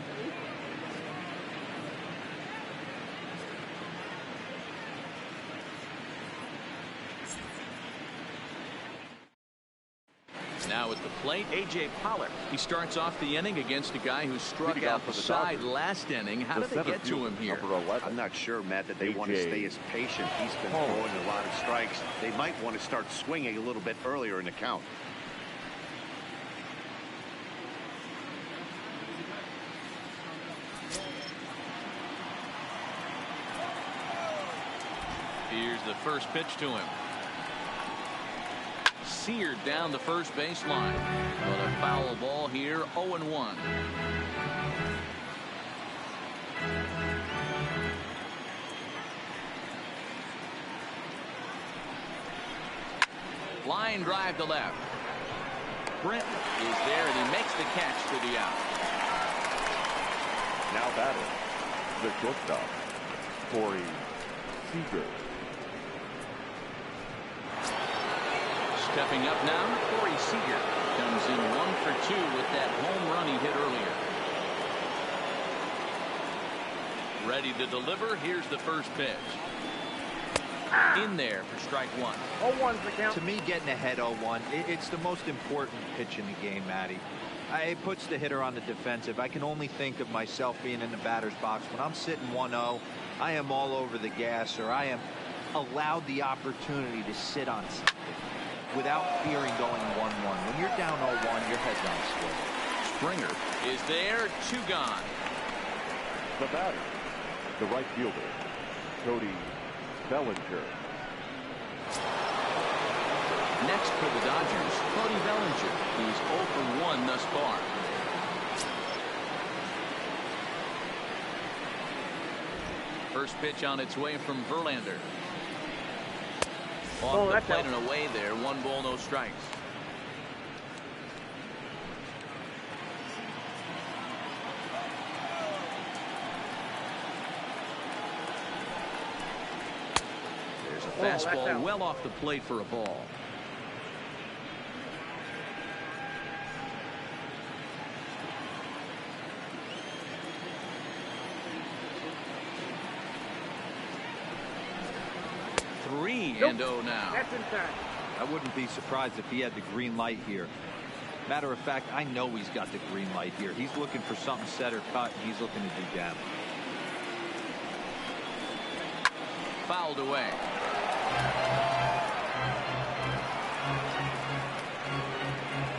Now at the plate, A.J. Pollock. He starts off the inning against a guy who struck out the side last inning. How did they get to him here? I'm not sure, Matt, that they want to stay as patient. He's been throwing a lot of strikes. They might want to start swinging a little bit earlier in the count. Here's the first pitch to him. Seared down the first baseline. But a foul ball here, 0-1. Line drive to left. Brent is there, and he makes the catch for the out. Now batting, the shortstop, Corey Seager. Stepping up now, Corey Seager comes in 1 for 2 with that home run he hit earlier. Ready to deliver. Here's the first pitch. In there for strike 1. 0-1 for count. To me, getting ahead 0-1, it's the most important pitch in the game, Matty. It puts the hitter on the defensive. I can only think of myself being in the batter's box. When I'm sitting 1-0, I am all over the gas, or I am allowed the opportunity to sit on something without fearing going 1-1. When you're down 0-1, your head's on straight. Springer is there, 2 gone. The batter, the right fielder, Cody Bellinger. Next for the Dodgers, Cody Bellinger. He's 0 for 1 thus far. First pitch on its way from Verlander. Off the plate and away there. 1 ball, no strikes. Fastball well off the plate for a ball. And 0 now. That's inside. I wouldn't be surprised if he had the green light here. Matter of fact, I know he's got the green light here. He's looking for something set or cut, and he's looking to do damage. Fouled away.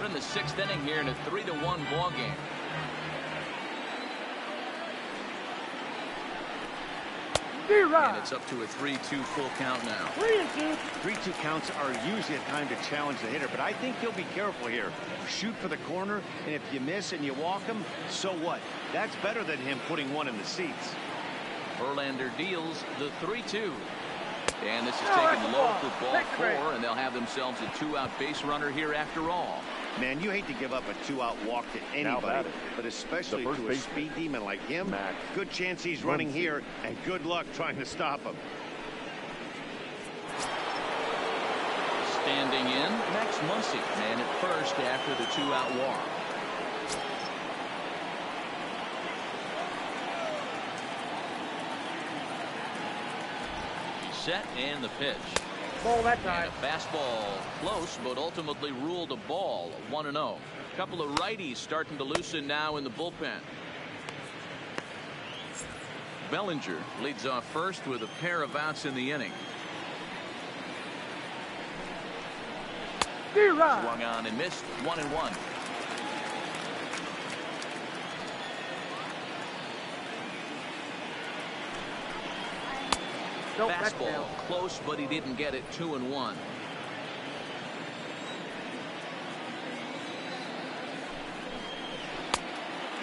We're in the 6th inning here in a 3-1 ball game. And it's up to a 3-2 full count now. 3-2. 3-2 counts are usually a time to challenge the hitter, but I think he'll be careful here. Shoot for the corner, and if you miss and you walk him, so what? That's better than him putting one in the seats. Verlander deals the 3-2. And this is taken low for ball 4, and they'll have themselves a 2-out base runner here after all. Man, you hate to give up a 2-out walk to anybody, but especially to a speed demon like him. Good chance he's running here, and good luck trying to stop him. Standing in, Max Muncy, man at first after the 2-out walk. Set and the pitch. Ball that time. And a fastball close, but ultimately ruled a ball. 1-0. A couple of righties starting to loosen now in the bullpen. Bellinger leads off first with a pair of outs in the inning. Swung on and missed. 1-1. Fastball close, but he didn't get it. 2-1.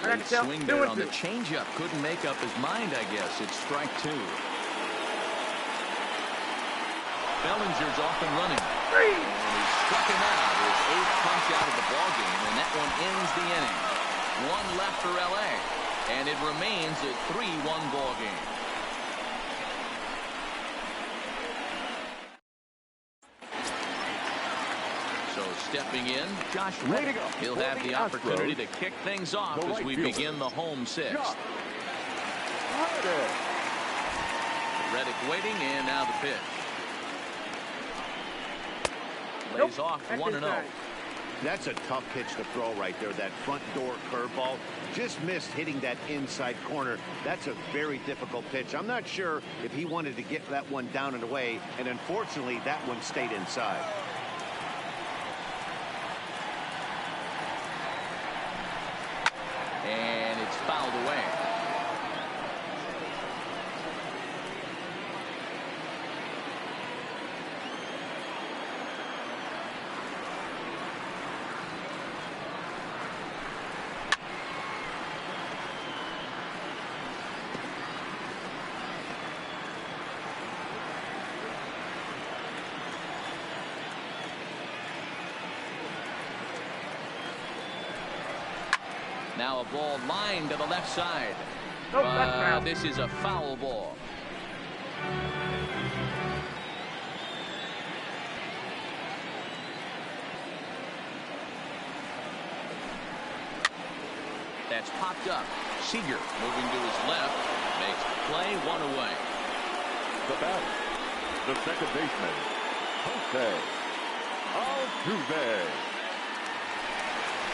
Great swing there on the changeup. Couldn't make up his mind, I guess. It's strike 2. Bellinger's off and running. And he struck him out. His 8th punch out of the ballgame, and that one ends the inning. 1 left for L.A., and it remains a 3-1 ballgame. Stepping in, Josh Reddick. He'll have the opportunity to kick things off as we begin the home 6th. Reddick waiting, and now the pitch. Lays off 1-0. That's a tough pitch to throw right there. That front door curveball just missed hitting that inside corner. That's a very difficult pitch. I'm not sure if he wanted to get that one down and away, and unfortunately that one stayed inside. And it's fouled away. Now a ball lined to the left side. This is a foul ball. That's popped up. Seager moving to his left. Makes the play. 1 away. The batter, the second baseman, Jose Altuve.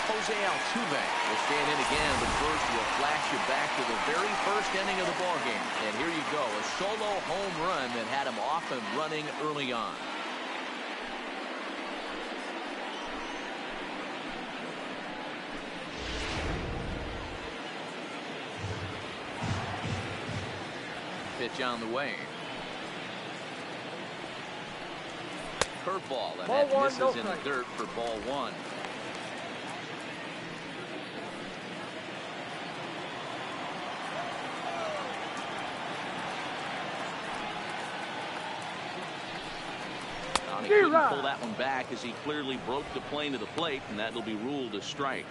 Jose Altuve will stand in again, but first we'll flash you back to the very first inning of the ballgame. And here you go, a solo home run that had him off and running early on. Pitch on the way. Curveball, and that misses in the dirt for ball 1. He couldn't pull that one back as he clearly broke the plane to the plate, and that'll be ruled a strike.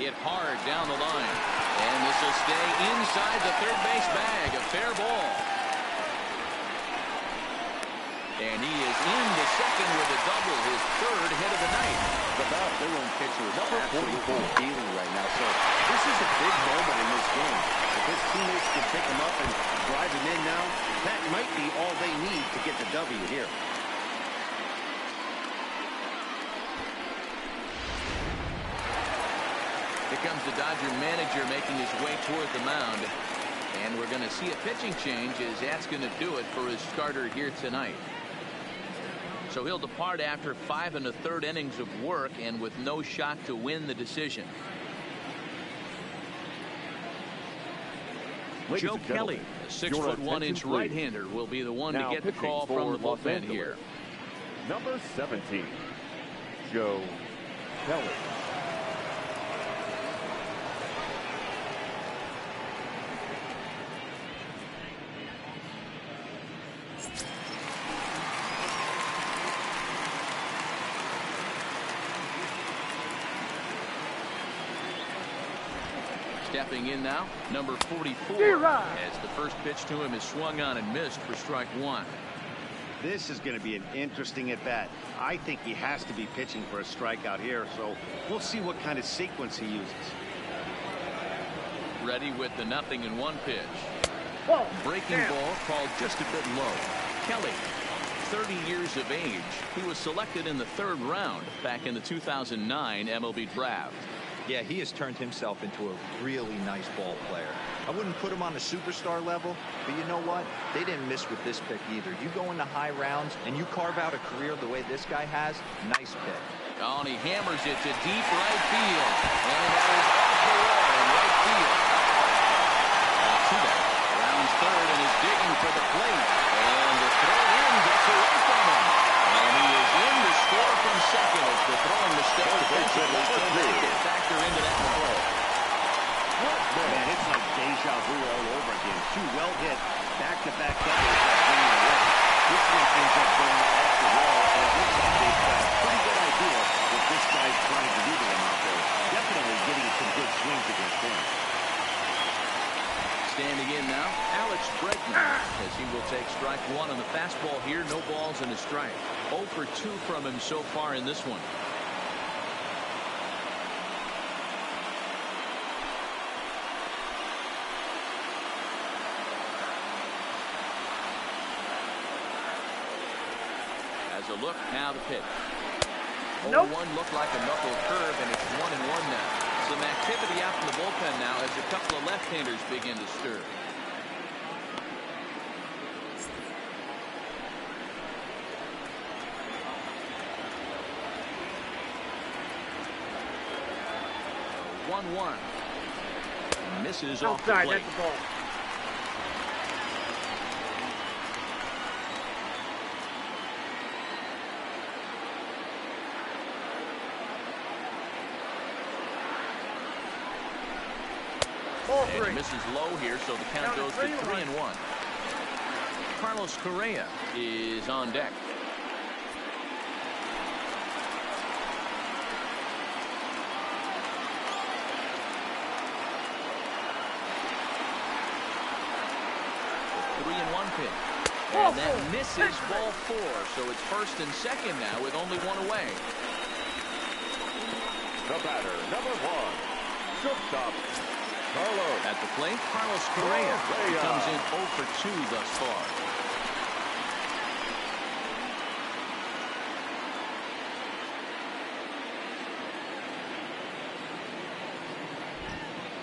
Hit hard down the line. And this will stay inside the third base bag. A fair ball. And he is in the second with a double, his third hit of the night. The Phillies pitcher is absolutely dealing right now. So this is a big moment in this game. If his teammates can pick him up and drive him in now, that might be all they need to get the W here. Here comes the Dodger manager making his way toward the mound. And we're going to see a pitching change as that's going to do it for his starter here tonight. So he'll depart after 5 1/3 innings of work and with no shot to win the decision. Joe Kelly, a 6'1" right-hander, will be the one to get the call from the bullpen here. Number 17, Joe Kelly. Stepping in now, number 44, as the first pitch to him is swung on and missed for strike one. This is going to be an interesting at bat. I think he has to be pitching for a strikeout here, so we'll see what kind of sequence he uses. Ready with the 0-1 pitch. Breaking ball called just a bit low. Kelly, 30 years of age. He was selected in the 3rd round back in the 2009 MLB draft. Yeah, he has turned himself into a really nice ball player. I wouldn't put him on a superstar level, but you know what? They didn't miss with this pick either. You go into high rounds and you carve out a career the way this guy has, nice pick. Oh, and he hammers it to deep right field. And that is off the wall in right field. Rounds third and is digging for the plate. And the throw in gets away from him. And he is in to score from second as the throwing mistake defensively can factor into that ball. Man, it's like deja vu all over again. 2 well hit back-to-back doubles that bring it away. This one ends up going off the wall, and it looks like they've got a pretty good idea what this guy's trying to do to them out there. Definitely getting some good swings against him. Standing in now, Alex Bregman, as he will take strike one on the fastball here. No balls and a strike. 0 for 2 from him so far in this one. As a look, now the pitch. 0-1 looked like a knuckle curve, and it's 1-1 now. Some activity out from the bullpen now as a couple of left-handers begin to stir. Misses off the plate. That's the ball. And he misses low here, so the count goes to 3-1. Carlos Correa is on deck. The 3-1 pitch. And that misses ball 4, so it's first and second now with only 1 away. The batter, number 1, shortstop Carlos. At the plate, Carlos Correa. He comes in 0 for 2 thus far.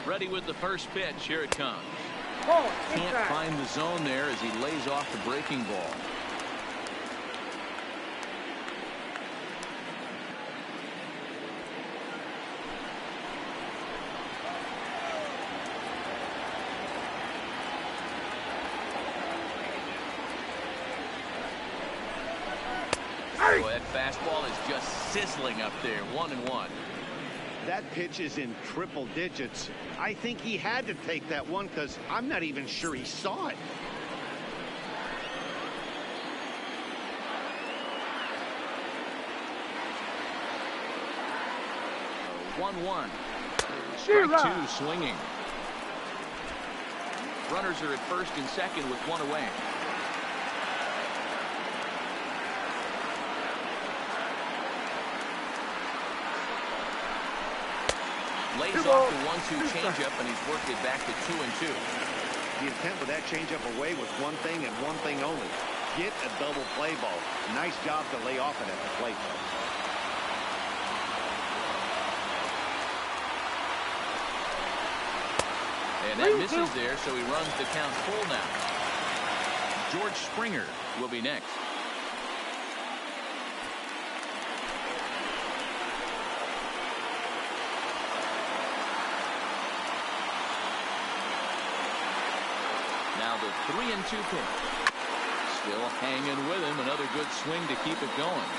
Ready with the first pitch. Here it comes. Can't find the zone there as he lays off the breaking ball. Oh, that fastball is just sizzling up there. 1-1. That pitch is in triple digits. I think he had to take that one because I'm not even sure he saw it. Strike two swinging. Runners are at first and second with one away. Lays off the 1-2 changeup, and he's worked it back to 2-2. The intent with that changeup away was one thing and one thing only. Get a double play ball. Nice job to lay off it at the plate. And that misses there, so he runs the count full now. George Springer will be next. Now the 3-2 pitch. Still hanging with him. Another good swing to keep it going.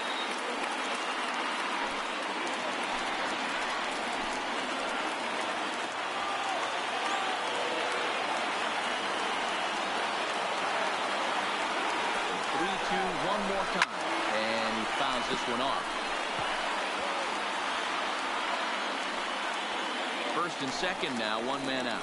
The 3-2 one more time. And he fouls this one off. First and second now, one man out.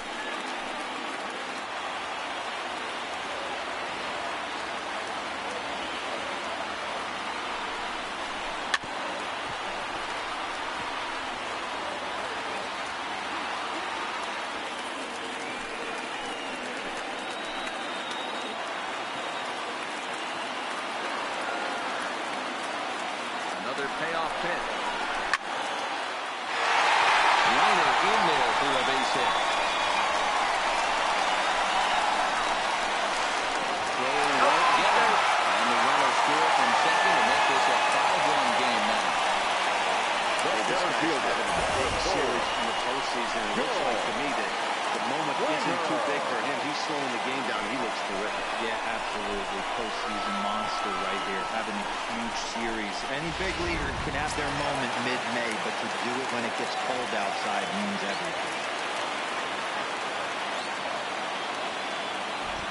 Payoff pitch. Liner in there for a base hit. Throw right together, and the runner scores from second to make this a 5-1 game now. This guy's having a big series in the postseason. It looks like to me that the moment isn't too big for him. He's slowing the game down. He looks terrific. Yeah, absolutely. Postseason monster right here. Having a huge series. Any big leaguer can have their moment mid-May, but to do it when it gets cold outside means everything.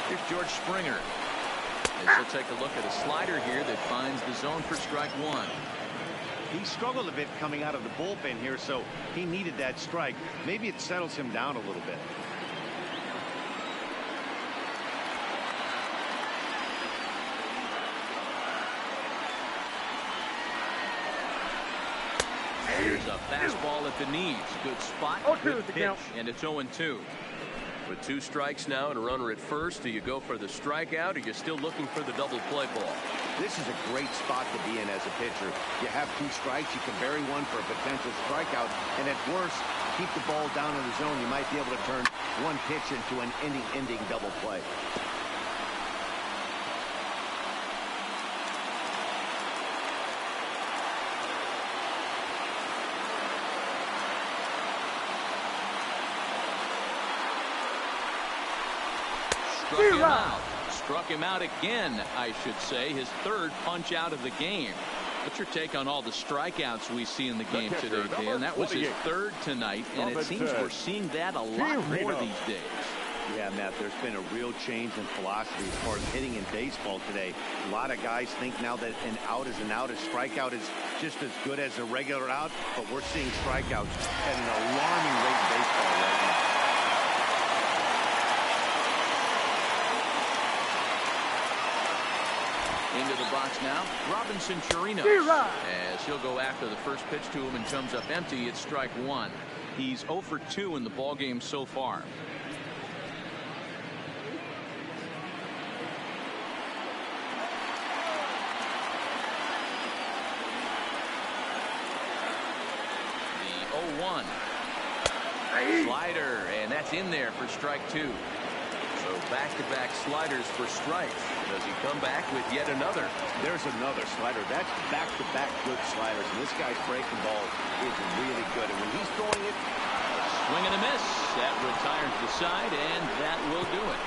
Here's George Springer. As he'll take a look at a slider here that finds the zone for strike one. He struggled a bit coming out of the bullpen here, so he needed that strike. Maybe it settles him down a little bit. Here's a fastball at the knees. Good spot, good pitch, and it's 0-2. With 2 strikes now and a runner at first, do you go for the strikeout, or are you still looking for the double play ball? This is a great spot to be in as a pitcher. You have 2 strikes, you can bury one for a potential strikeout, and at worst, keep the ball down in the zone. You might be able to turn one pitch into an ending double play. Struck him out again, I should say. His third punch out of the game. What's your take on all the strikeouts we see in the game today, Dan? That was his third tonight, and it seems we're seeing that a lot more these days. Yeah, Matt, there's been a real change in philosophy as far as hitting in baseball today. A lot of guys think now that an out is an out. A strikeout is just as good as a regular out, but we're seeing strikeouts at an alarming rate in baseball right now. Into the box now, Robinson Chirinos. As he'll go after the first pitch to him and comes up empty, it's strike one. He's 0 for 2 in the ballgame so far. The 0-1. Slider, and that's in there for strike two. So back-to-back sliders for strikes. Does he come back with yet another? There's another slider. That's back-to-back good sliders. And this guy's breaking ball is really good. And when he's throwing it, swing and a miss. That retires the side, and that will do it.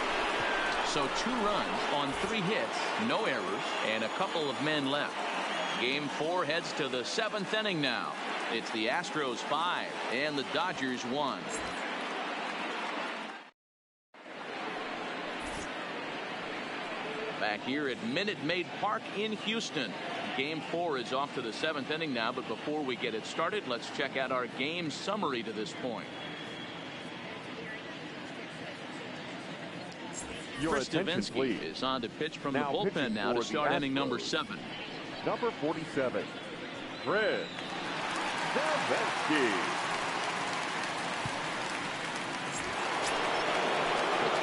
So 2 runs on 3 hits, no errors, and a couple of men left. Game 4 heads to the 7th inning now. It's the Astros 5 and the Dodgers 1. Back here at Minute Maid Park in Houston. Game 4 is off to the 7th inning now, but before we get it started, let's check out our game summary to this point. Your Chris attention, please. is on to pitch from Now the bullpen pitching now to for the start inning number Astros. 7. Number 47, Chris Davinsky.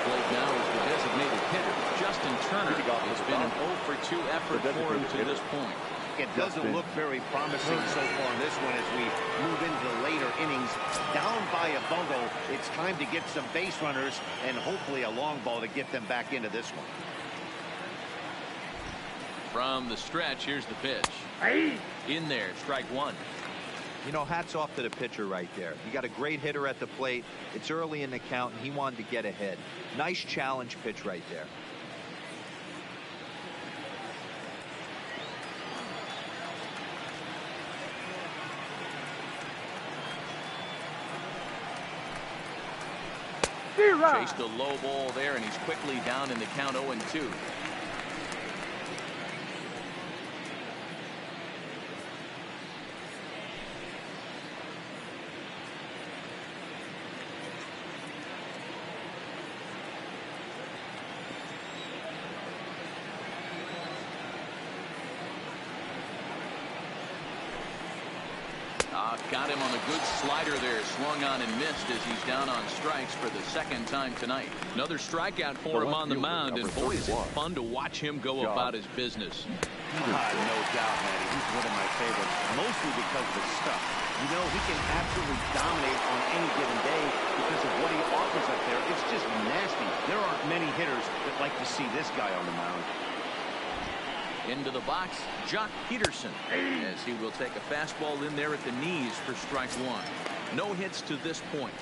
Plate now is the designated hitter. Justin Turner has been an 0 for 2 effort for him to this point. It doesn't look very promising so far in this one as we move into the later innings. Down by a bundle, it's time to get some base runners and hopefully a long ball to get them back into this one. From the stretch, here's the pitch. In there, strike 1. You know, hats off to the pitcher right there. You got a great hitter at the plate. It's early in the count, and he wanted to get ahead. Nice challenge pitch right there. Chased a low ball there, and he's quickly down in the count 0-2. Got him on a good slider there, swung on and missed as he's down on strikes for the 2nd time tonight. Another strikeout for him on the mound, and boy, is it fun to watch him go about his business. No doubt, Matty. He's one of my favorites, mostly because of his stuff. You know, he can absolutely dominate on any given day because of what he offers up there. It's just nasty. There aren't many hitters that like to see this guy on the mound. Into the box, Jock Peterson, as he will take a fastball in there at the knees for strike 1. No hits to this point.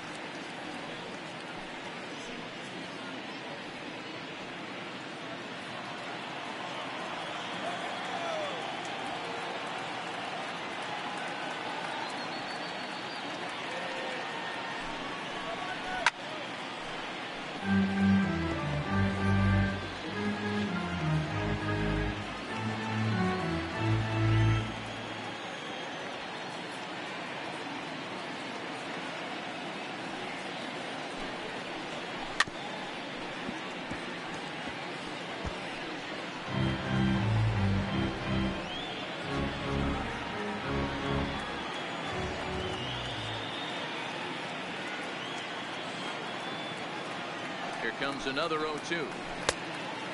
Here comes another 0-2.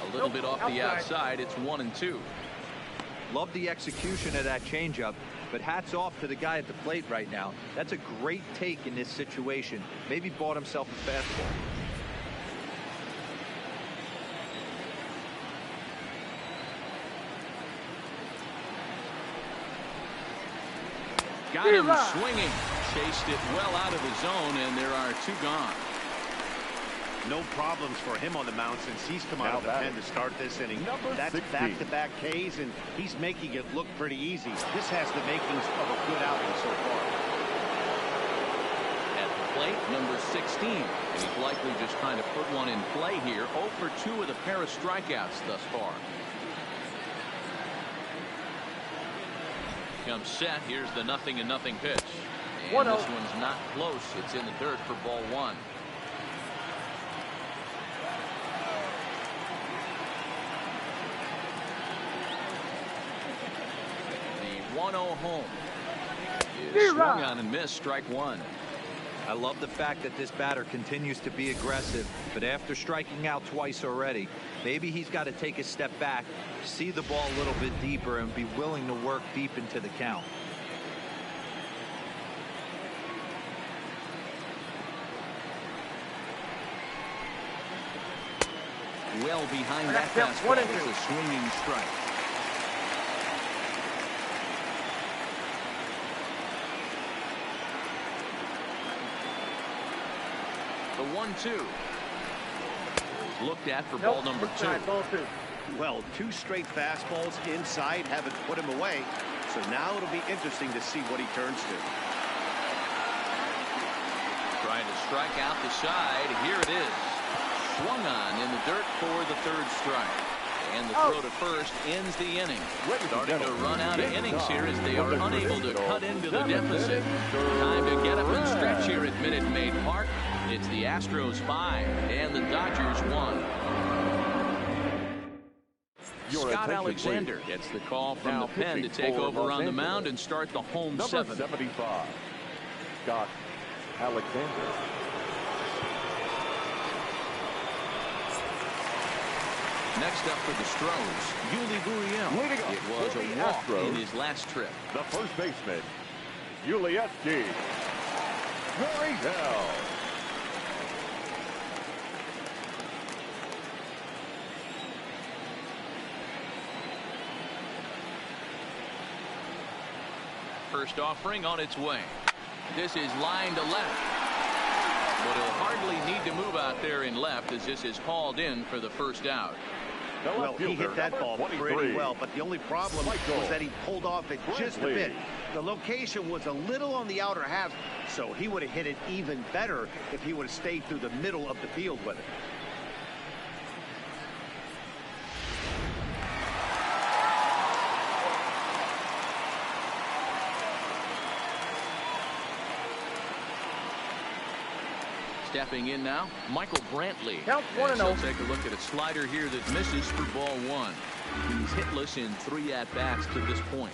A little bit off the outside. It's 1-2. Love the execution of that changeup, but hats off to the guy at the plate right now. That's a great take in this situation. Maybe bought himself a fastball. Got him swinging. Chased it well out of the zone, and there are 2 gone. No problems for him on the mound since he's come out of the pen to start this inning. That's back-to-back Ks, and he's making it look pretty easy. This has the makings of a good outing so far. At the plate, number 16. And he's likely just trying to put one in play here. 0 for 2 with a pair of strikeouts thus far. Comes set. Here's the 0-0 pitch. And this one's not close. It's in the dirt for ball 1. The 1-0 home is swung on and missed, strike 1. I love the fact that this batter continues to be aggressive, but after striking out twice already, maybe he's got to take a step back, see the ball a little bit deeper, and be willing to work deep into the count. Well behind that fastball. It's a swinging strike. The 1-2 looked at for ball number 2. Well, 2 straight fastballs inside haven't put him away, so now it'll be interesting to see what he turns to. Trying to strike out the side. Here it is. Swung on in the dirt for the 3rd strike. And the throw to first ends the inning. Starting to run out of innings here as they are unable to cut into the deficit. Time to get up and stretch here at Minute Maid Park. It's the Astros 5 and the Dodgers 1. Scott Alexander gets the call from the pen to take over on the mound and start the home seventh. Number 75, Scott Alexander. Next up for the Astros, Yuli Gurriel. It was a walk in his last trip. The first baseman, Yuli Gurriel. First offering on its way. This is line to left. But he'll hardly need to move out there in left as this is hauled in for the first out. Well, he hit that ball pretty well, but the only problem was that he pulled off it just a bit. The location was a little on the outer half, so he would have hit it even better if he would have stayed through the middle of the field with it. Stepping in now, Michael Brantley. Count 1-0. He'll take a look at a slider here that misses for ball one. He's hitless in 3 at-bats to this point.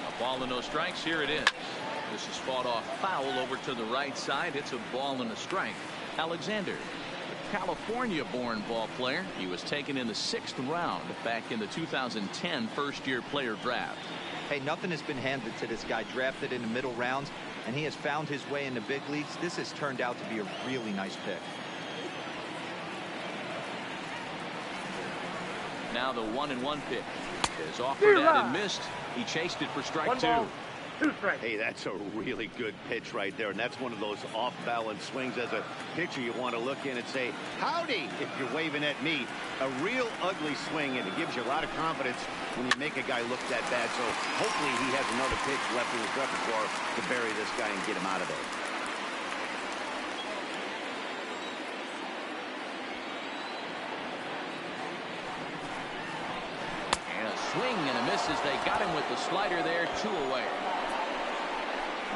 A ball and no strikes. Here it is. This is fought off foul over to the right side. It's a ball and a strike. Alexander, California-born ball player. He was taken in the 6th round back in the 2010 first-year player draft. Hey, nothing has been handed to this guy. Drafted in the middle rounds, and he has found his way in the big leagues. This has turned out to be a really nice pick. Now the 1-1 pitch is offered at and missed. He chased it for strike 2. Hey, that's a really good pitch right there, and that's one of those off-balance swings. As a pitcher, you want to look in and say, howdy, if you're waving at me. A real ugly swing, and it gives you a lot of confidence when you make a guy look that bad. So hopefully he has another pitch left in his repertoire to bury this guy and get him out of there. And a swing and a miss as they got him with the slider there, 2 away.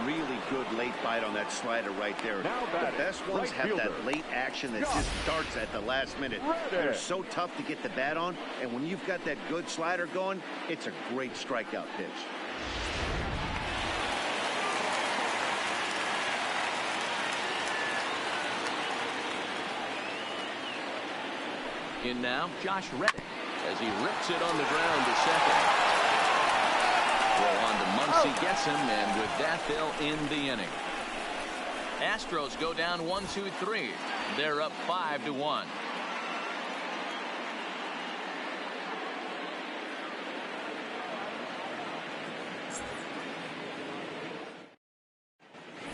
Really good late bite on that slider right there. The best ones have that late action that just starts at the last minute. They're so tough to get the bat on, and when you've got that good slider going, it's a great strikeout pitch. In now, Josh Reddick as he rips it on the ground to second. Well, on to Muncy gets him, and with that, they'll end the inning. Astros go down 1-2-3. They're up 5-1.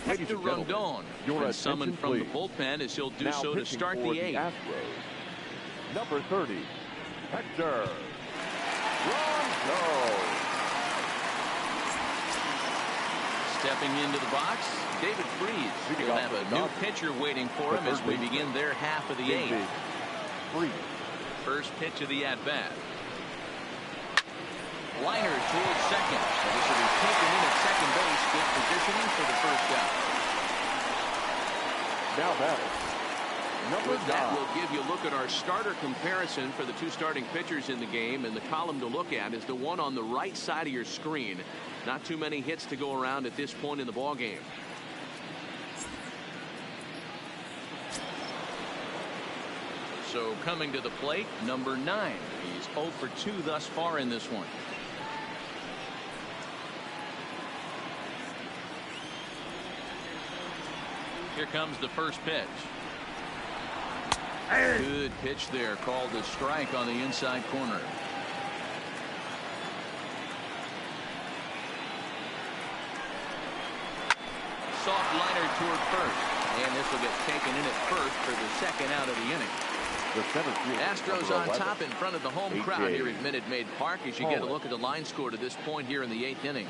Hector Rondon been summoned from the bullpen as he'll do so to start the 8th. Astros, number 30, Hector Rondon. Stepping into the box, David Freese will have a new pitcher waiting for him as we begin their half of the 8th. First pitch of the at-bat. Liner towards second. So this will be taken in at second base. Good positioning for the first out. Now batting, number 9. That will give you a look at our starter comparison for the 2 starting pitchers in the game, and the column to look at is the one on the right side of your screen. Not too many hits to go around at this point in the ball game. So coming to the plate, number 9. He's 0 for 2 thus far in this one. Here comes the first pitch. Good pitch there, called a strike on the inside corner. Soft liner toward first, and this will get taken in at first for the second out of the inning. Astros on top in front of the home crowd here at Minute Maid Park as you get a look at the line score to this point here in the 8th inning.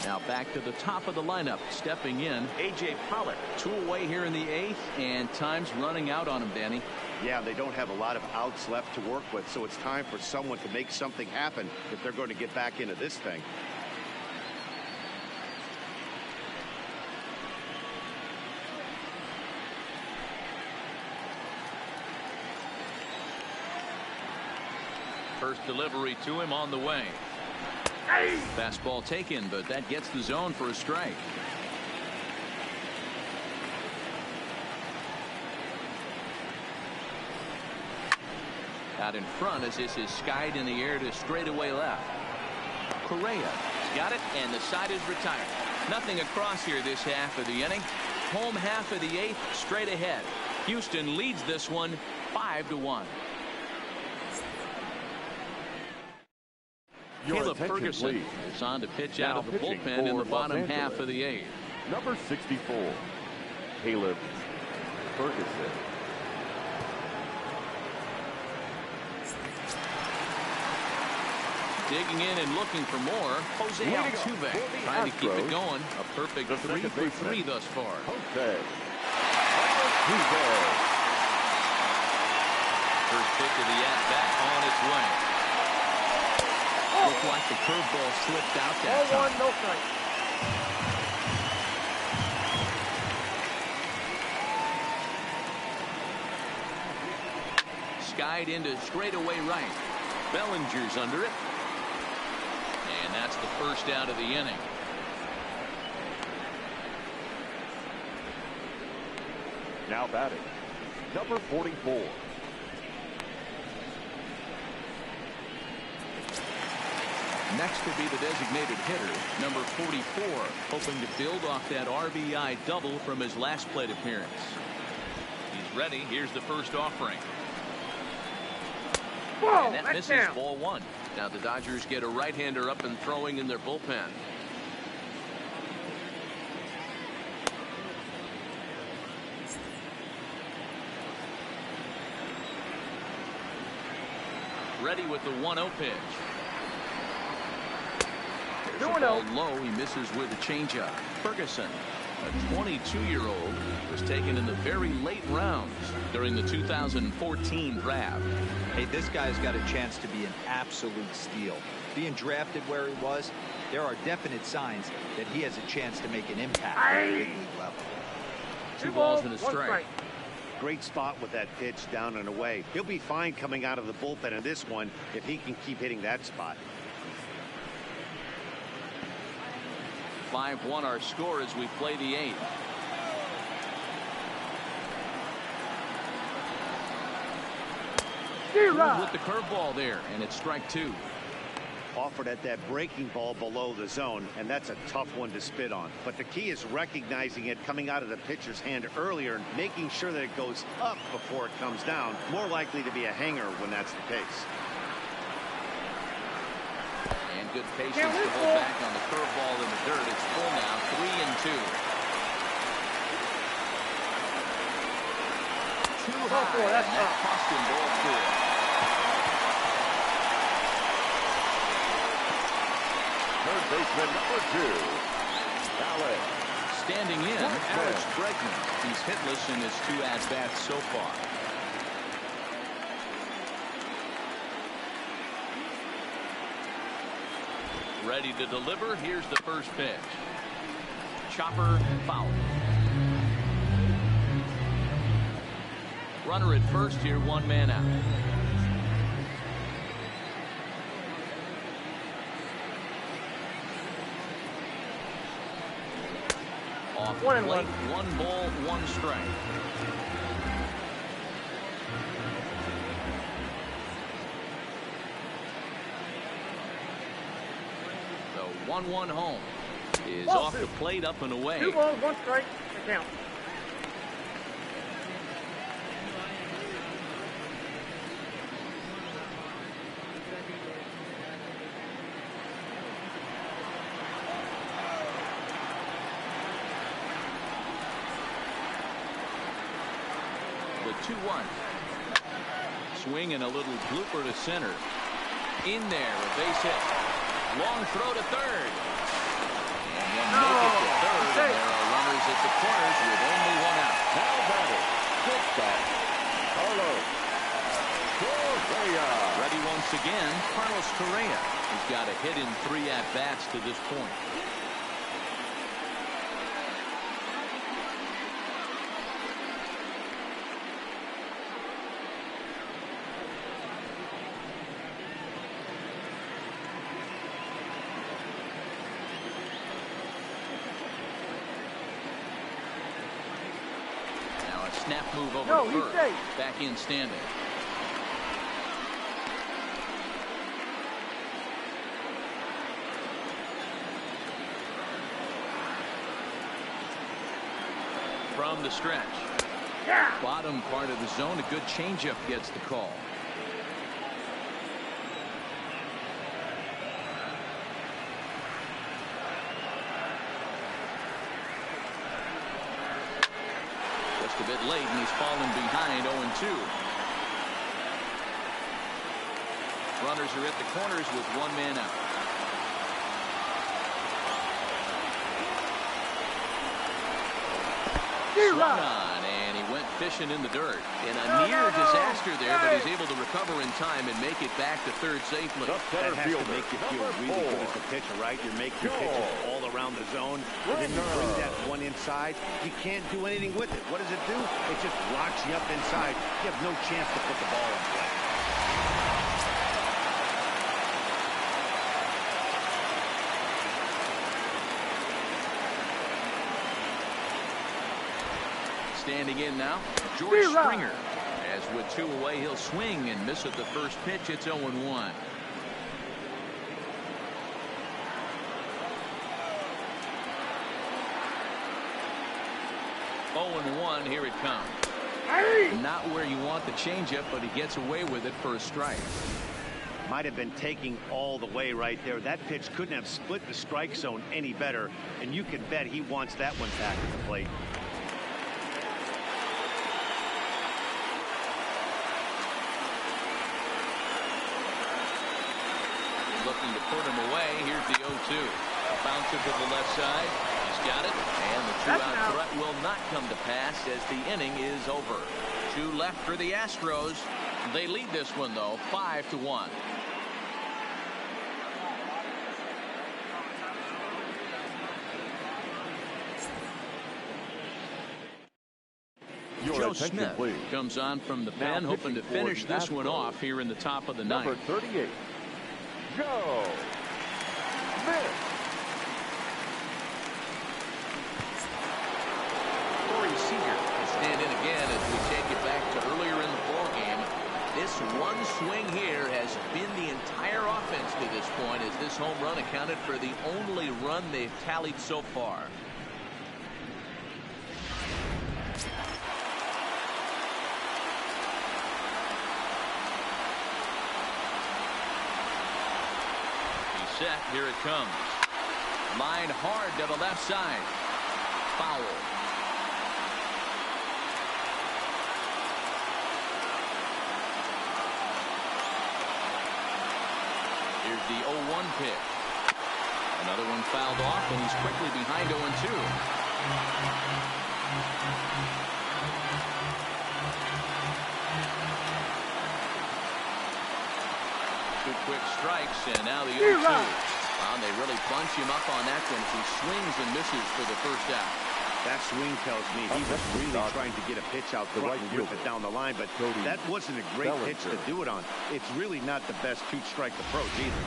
Now back to the top of the lineup. Stepping in, A.J. Pollock. 2 away here in the 8th, and time's running out on him, Danny. Yeah, they don't have a lot of outs left to work with, so it's time for someone to make something happen if they're going to get back into this thing. First delivery to him on the way. Fastball taken, but that gets the zone for a strike. Out in front as this is skied in the air to straightaway left. Correa's got it, and the side is retired. Nothing across here this half of the inning. Home half of the 8th, straight ahead. Houston leads this one 5-1. Caleb Ferguson is on to pitch out of the bullpen in the bottom half of the 8th. Number 64, Caleb Ferguson. Digging in and looking for more, Jose Altuve trying to keep it going. A perfect 3 for 3 thus far. First pitch of the at-bat on its way. Looked like the curveball slipped out that time. 0-1, no strike. Skied into straightaway right. Bellinger's under it. And that's the first out of the inning. Now batting, number 44. Next will be the designated hitter, number 44, hoping to build off that RBI double from his last plate appearance. He's ready. Here's the first offering. Whoa, and that misses down. Ball 1. Now the Dodgers get a right-hander up and throwing in their bullpen. Ready with the 1-0 pitch. There's a ball low. He misses with a changeup. Ferguson, a 22-year-old, was taken in the very late rounds during the 2014 draft. Hey, this guy's got a chance to be an absolute steal. Being drafted where he was, there are definite signs that he has a chance to make an impact at the big league level. 2 balls and a strike. Great spot with that pitch down and away. He'll be fine coming out of the bullpen in this one if he can keep hitting that spot. 5-1 our score as we play the 8th. With the curveball there, and it's strike 2. Offered at that breaking ball below the zone, and that's a tough one to spit on. But the key is recognizing it coming out of the pitcher's hand earlier and making sure that it goes up before it comes down. More likely to be a hanger when that's the case. And good patience to hold back on the curveball in the dirt. It's full now, 3-2. Too high, and that cost him ball 4. Third baseman number 2, Alex. Standing in, Alex Bregman. He's hitless in his 2 at-bats so far. Ready to deliver. Here's the first pitch. Chopper foul. Runner at first here, 1 man out. Off plate, 1 ball, 1 strike. The 1-1 home is off the plate, up and away. 2 balls, 1 strike. The count. The 2-1. Swing and a little blooper to center. In there, a base hit. Long throw to third. And then make it to third. And there are runners at the corners with only 1 out. Now batting, shortstop, Ready once again, Carlos Correa. He's got a hit in 3 at-bats to this point. Now a snap move over to first. Back in standing. From the stretch. Bottom part of the zone. A good changeup gets the call. Just a bit late, and he's fallen behind 0-2. Runners are at the corners with 1 man out. Run on, and he went fishing in the dirt. In a near disaster there, but he's able to recover in time and make it back to third safely. That has to make you feel really good as a pitcher, right? You're making your pitches all around the zone, and then you bring that one inside. You can't do anything with it. What does it do? It just locks you up inside. You have no chance to put the ball in play. Standing in now, George Springer. As with 2 away, he'll swing and miss at the first pitch. It's 0-1. 0-1, here it comes. Not where you want the changeup, but he gets away with it for a strike. Might have been taking all the way right there. That pitch couldn't have split the strike zone any better, and you can bet he wants that one back at the plate. Looking to put him away. Here's the 0-2. Bouncer to the left side. He's got it. And the 2-out threat will not come to pass as the inning is over. 2 left for the Astros. They lead this one, though, 5-1. Joe Smith comes on from the pen, hoping to finish this one off here in the top of the ninth. Number 38. Joe Smith. Corey Seager will stand in again as we take it back to earlier in the ballgame. This one swing here has been the entire offense to this point, as this home run accounted for the only run they've tallied so far. Set. Here it comes. Line hard to the left side. Foul. Here's the 0-1 pitch. Another one fouled off, and he's quickly behind 0-2. 2 quick strikes, and now the 0-2. Wow, they really bunch him up on that one as he swings and misses for the first out. That swing tells me he was really trying to get a pitch out front and rip it down the line, but that wasn't a great pitch to do it on. It's really not the best 2-strike approach either.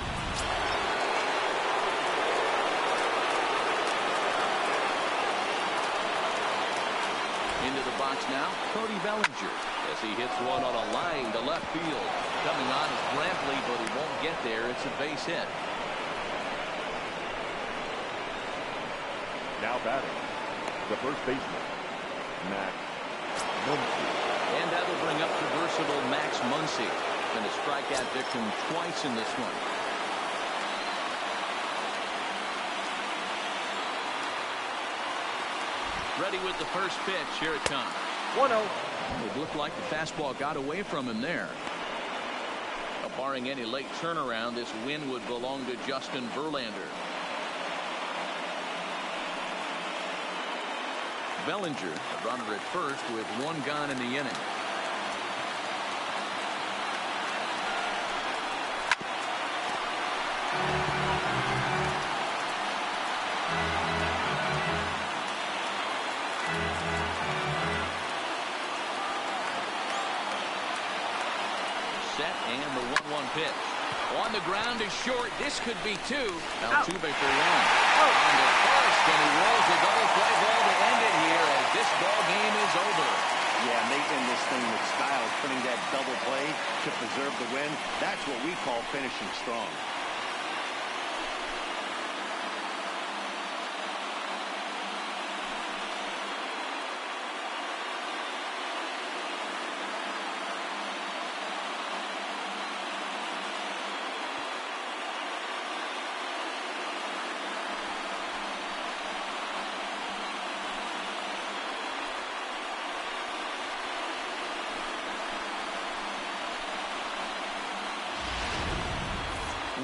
Into the box now, Cody Bellinger, as he hits one on a line to left field. Coming on is Brantley, but he won't get there. It's a base hit. Now batting, the first baseman, Max Muncy. And that'll bring up the versatile Max Muncy. And a strikeout victim twice in this one. Ready with the first pitch. Here it comes. 1-0. It looked like the fastball got away from him there. Barring any late turnaround, this win would belong to Justin Verlander. Bellinger, a runner at first with 1 gone in the inning. on the ground is short. This could be two. Altuve for one. On to first, and he rolls a double play ball to end it here as this ball game is over. Yeah, and they end this thing with style, putting that double play to preserve the win. That's what we call finishing strong.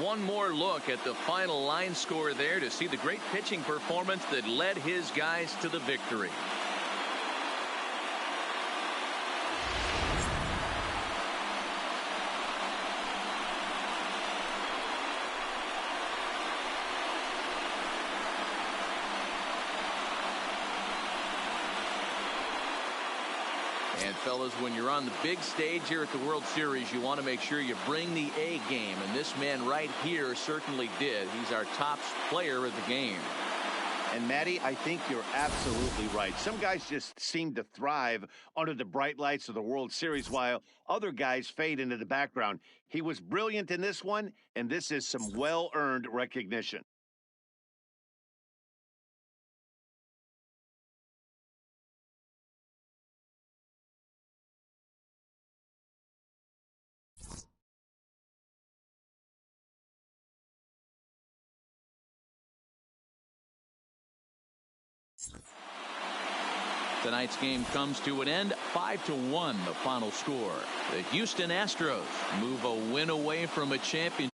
One more look at the final line score there to see the great pitching performance that led his guys to the victory. And fellas, when you're on the big stage here at the World Series, you want to make sure you bring the A game, and this man right here certainly did. He's our top player of the game. And Matty, I think you're absolutely right. Some guys just seem to thrive under the bright lights of the World Series while other guys fade into the background. He was brilliant in this one, and this is some well-earned recognition. Tonight's game comes to an end, 5-1 the final score. The Houston Astros move a win away from a championship.